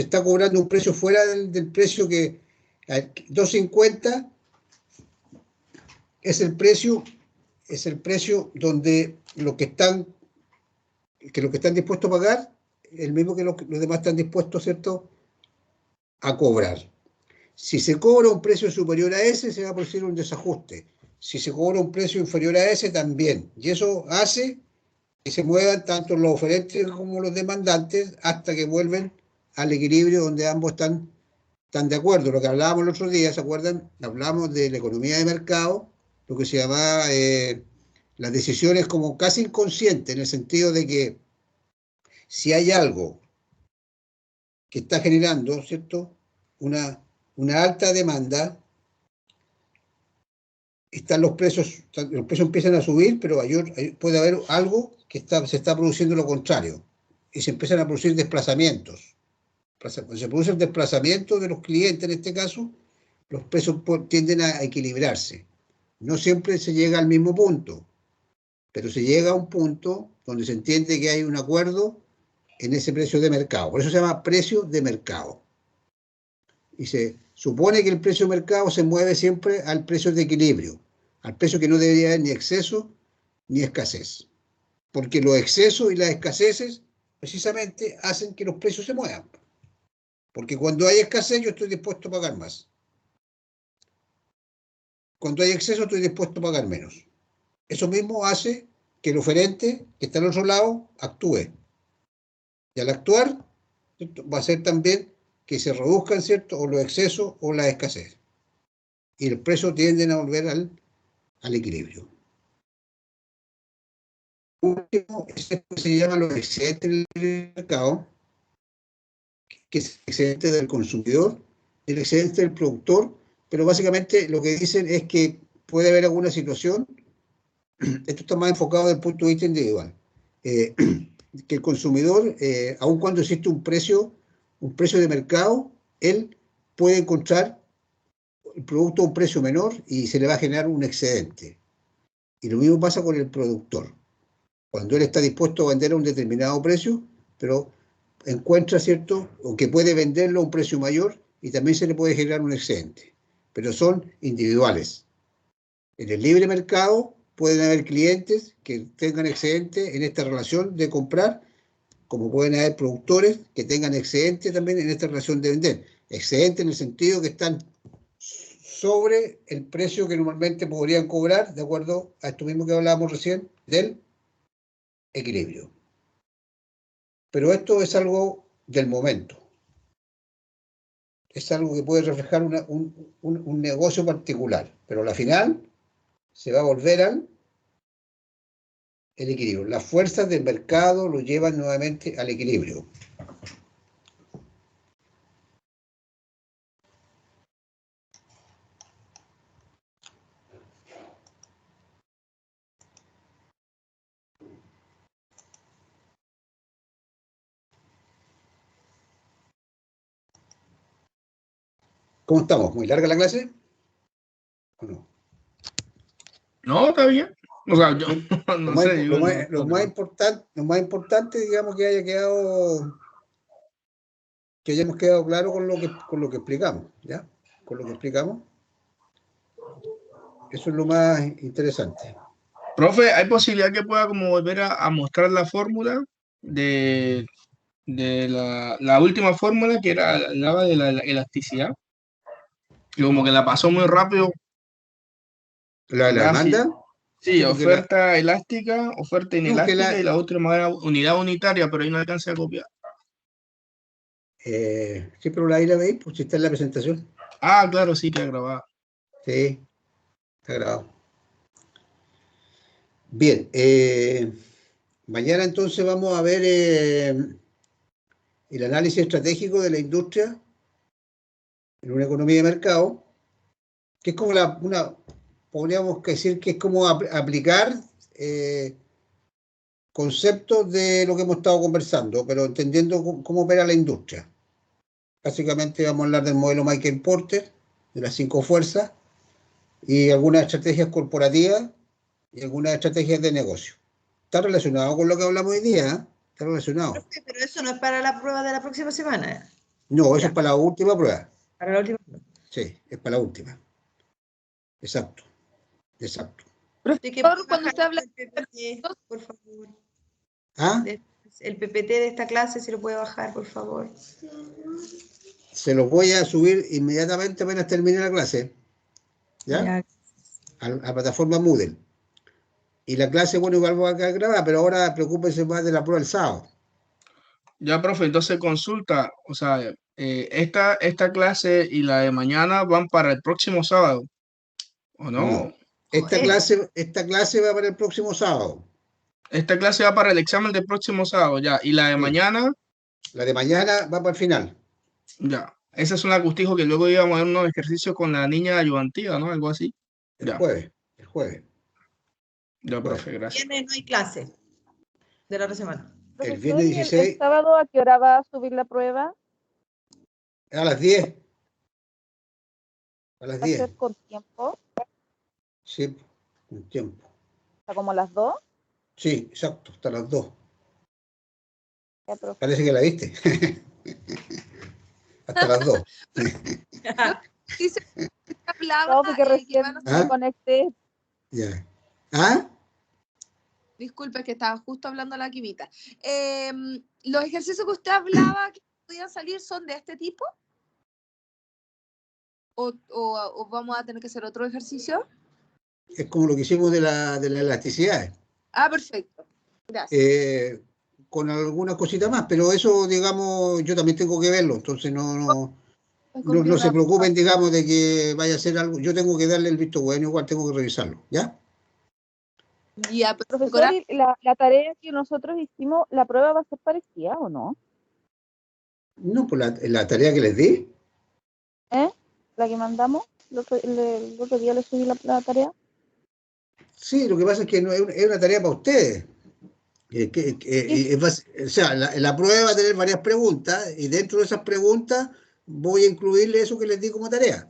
está cobrando un precio fuera del precio que 2.50 es el precio donde lo que están dispuestos a pagar el mismo que los demás están dispuestos, ¿cierto?, a cobrar. Si se cobra un precio superior a ese, se va a producir un desajuste. Si se cobra un precio inferior a ese, también. Y eso hace que se muevan tanto los oferentes como los demandantes hasta que vuelven al equilibrio donde ambos están de acuerdo. Lo que hablábamos el otro día, ¿se acuerdan? Hablamos de la economía de mercado, lo que se llamaba las decisiones como casi inconscientes, en el sentido de que si hay algo que está generando, ¿cierto?, una alta demanda, los precios empiezan a subir, pero puede haber algo que se está produciendo lo contrario, y se empiezan a producir desplazamientos. Cuando se produce el desplazamiento de los clientes, en este caso, los precios tienden a equilibrarse. No siempre se llega al mismo punto, pero se llega a un punto donde se entiende que hay un acuerdo en ese precio de mercado. Por eso se llama precio de mercado. Y se supone que el precio de mercado se mueve siempre al precio de equilibrio, al precio que no debería haber ni exceso ni escasez. Porque los excesos y las escaseces precisamente hacen que los precios se muevan. Porque cuando hay escasez yo estoy dispuesto a pagar más. Cuando hay exceso estoy dispuesto a pagar menos. Eso mismo hace que el oferente, que está al otro lado, actúe. Y al actuar, ¿cierto?, va a ser también que se reduzcan, ¿cierto?, o los excesos o la escasez. Y el precio tienden a volver al equilibrio. Último, se llama los excedentes del mercado, que es el excedente del consumidor, el excedente del productor, pero básicamente lo que dicen es que puede haber alguna situación, esto está más enfocado desde el punto de vista individual, que el consumidor, aun cuando existe un precio de mercado, él puede encontrar el producto a un precio menor y se le va a generar un excedente. Y lo mismo pasa con el productor. Cuando él está dispuesto a vender a un determinado precio, pero encuentra, ¿cierto?, o que puede venderlo a un precio mayor y también se le puede generar un excedente. Pero son individuales. En el libre mercado pueden haber clientes que tengan excedente en esta relación de comprar, como pueden haber productores que tengan excedente también en esta relación de vender. Excedente en el sentido que están sobre el precio que normalmente podrían cobrar, de acuerdo a esto mismo que hablábamos recién, del equilibrio. Pero esto es algo del momento. Es algo que puede reflejar un negocio particular, pero al final se va a volver al equilibrio. Las fuerzas del mercado lo llevan nuevamente al equilibrio. ¿Cómo estamos? ¿Muy larga la clase? ¿O no? No, está bien. O sea, yo no sé. Lo más importante, digamos, que hayamos quedado claro con lo que explicamos, ¿ya? Con lo que explicamos. Eso es lo más interesante. Profe, ¿hay posibilidad que pueda como volver a mostrar la fórmula de la última fórmula que hablaba de la elasticidad? Y como que la pasó muy rápido. ¿La de la demanda? Sí, Sí, oferta elástica, oferta inelástica y la otra era unidad unitaria, pero ahí no alcancé a copiar. Sí, pero ahí la veis, pues si está en la presentación. Ah, claro, sí, queda grabada. Sí, está grabado. Bien, mañana entonces vamos a ver el análisis estratégico de la industria en una economía de mercado, que es como podríamos decir que es como aplicar conceptos de lo que hemos estado conversando, pero entendiendo cómo opera la industria. Básicamente vamos a hablar del modelo Michael Porter, de las 5 fuerzas, y algunas estrategias corporativas y algunas estrategias de negocio. Está relacionado con lo que hablamos hoy día, ¿eh? Está relacionado. Pero eso no es para la prueba de la próxima semana. No, eso es para la última prueba. Para la última prueba. Sí, es para la última. Exacto. Profesor, cuando usted habla el PPT, por favor. ¿Ah? El PPT de esta clase, si lo puede bajar, por favor. Se los voy a subir inmediatamente apenas termine la clase. ¿Ya? A la plataforma Moodle. Y la clase, bueno, igual va a quedar grabada, pero ahora preocúpense más de la prueba el sábado. Ya, profe, entonces consulta, o sea, esta clase y la de mañana van para el próximo sábado, ¿o no? No. Esta clase va para el próximo sábado. Esta clase va para el examen del próximo sábado, ya. Y la de mañana. La de mañana va para el final. Ya. Esa es una cuestijo que luego íbamos a ver unos ejercicios con la niña ayudantiva, ¿no? Algo así. El jueves. Ya, profe, gracias. Viernes no hay clase de la otra semana. El viernes 16. ¿El sábado a qué hora va a subir la prueba? A las 10. A las 10. ¿Va a ser con tiempo? Sí, con tiempo. ¿Hasta como las 2? Sí, exacto, hasta las 2. Ya, profe. Parece que la viste. Hasta las 2. sí se hablaba Profe, que recién me conecté. Ya. ¿Ah? Disculpe, que estaba justo hablando la quimita. ¿Los ejercicios que usted hablaba que podían salir son de este tipo? ¿O vamos a tener que hacer otro ejercicio? Es como lo que hicimos de la elasticidad. Ah, perfecto. Gracias. Con alguna cosita más, pero eso, digamos, yo también tengo que verlo, entonces no se preocupen, digamos, de que vaya a ser algo. Yo tengo que darle el visto bueno, igual tengo que revisarlo, ¿ya? Ya, Profesor, ¿y la tarea que nosotros hicimos, la prueba va a ser parecida o no? No, pues la tarea que les di. La que mandamos, el otro día le subí la tarea. Sí, lo que pasa es que no, es una tarea para ustedes. O sea, la prueba va a tener varias preguntas y dentro de esas preguntas voy a incluirle eso que les di como tarea.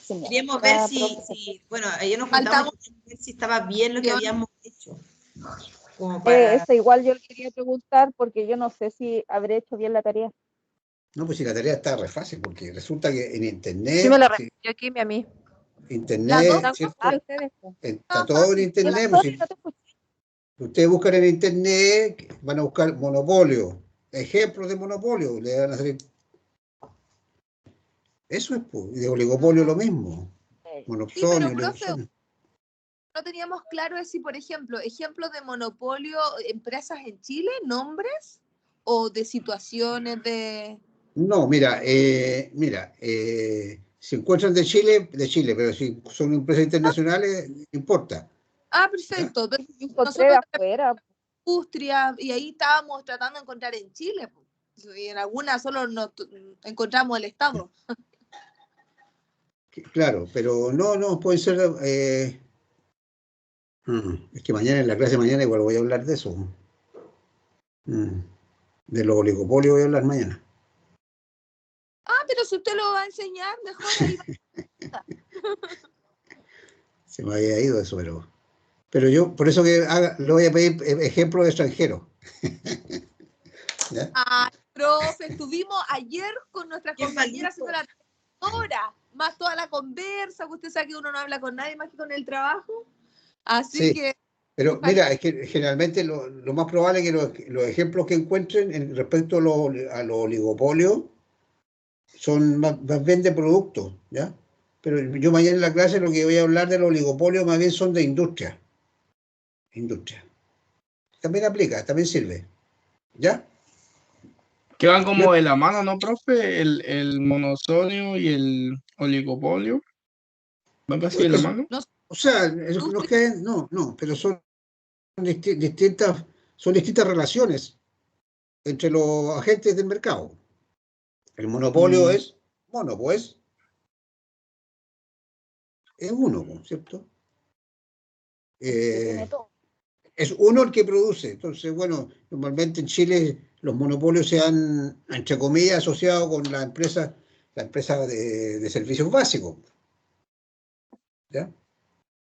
Genial. Queríamos ver si bueno, ayer nos juntamos ver si estaba bien lo que habíamos hecho. Como para... Eso igual yo le quería preguntar porque yo no sé si habré hecho bien la tarea. No, pues si la tarea está re fácil, porque resulta que en internet... Sí me la repitió Kimi a mí. Internet, ¿cierto? Está todo en internet. Pues, si ustedes buscan en internet, van a buscar monopolio, ejemplos de monopolio, le van a salir. Eso es, pues, y de oligopolio lo mismo. Monopsonio, sí, pero, oligopolio. No teníamos claro si, por ejemplo, ejemplos de monopolio, empresas en Chile, nombres o de situaciones de... No, mira, si encuentran de Chile, pero si son empresas internacionales, no importa. Ah, perfecto. Pero encontré de afuera. Industria, y ahí estábamos tratando de encontrar en Chile, y en algunas solo nos encontramos el Estado. Claro, pero no, pueden ser... es que mañana en la clase mañana igual voy a hablar de eso. De los oligopolios voy a hablar mañana. Ah, pero si usted lo va a enseñar, mejor ahí. Se me había ido eso, pero yo, por eso que le voy a pedir ejemplos de extranjeros. ¿Ya? Ah, profe, estuvimos ayer con nuestras compañeras haciendo la hora, más toda la conversa, que usted sabe que uno no habla con nadie más que con el trabajo. Así sí, que... pero mira, es que generalmente lo más probable es que los ejemplos que encuentren respecto a los oligopolios son más bien de productos, ¿ya? Pero yo mañana en la clase lo que voy a hablar de los oligopolios más bien son de industria. Industria. También aplica, también sirve. ¿Ya? Que van como de la mano, ¿no, profe? El monopolio y el oligopolio. ¿Van casi de la mano? O sea, no, pero son distintas relaciones entre los agentes del mercado. El monopolio es mono, pues. Es uno, ¿cierto? Es uno el que produce. Entonces, bueno, normalmente en Chile los monopolios se han, entre comillas, asociado con la empresa de servicios básicos. ¿Ya?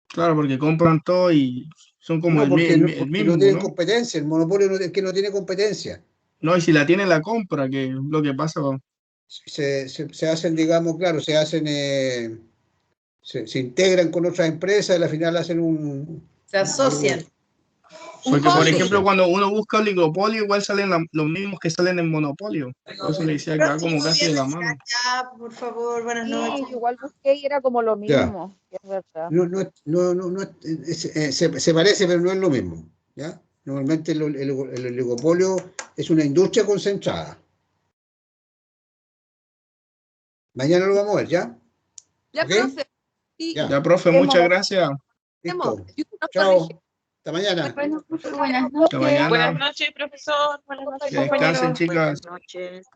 Claro, porque compran todo y son como el mismo, no tienen ¿no? competencia. El monopolio es que no tiene competencia. No, y si la tiene la compra, que es lo que pasa. Se hacen, digamos, claro, se integran con otras empresas y al final hacen se asocian. Porque, por ejemplo, cuando uno busca oligopolio, igual salen los mismos que salen en monopolio. Por eso le decía que va como casi de la mano. Ya, por favor, buenas noches. Igual busqué y era como lo mismo, es verdad. Se parece, pero no es lo mismo. ¿Ya? Normalmente el oligopolio es una industria concentrada. Mañana lo vamos a ver, ¿ya? Ya, ¿Okay? profe. Sí. Ya, profe, muchas gracias. Listo. Chao. Hasta mañana. Buenas noches. Hasta mañana. Buenas noches, profesor. Buenas noches, Que descansen, compañeros. chicas. Buenas noches.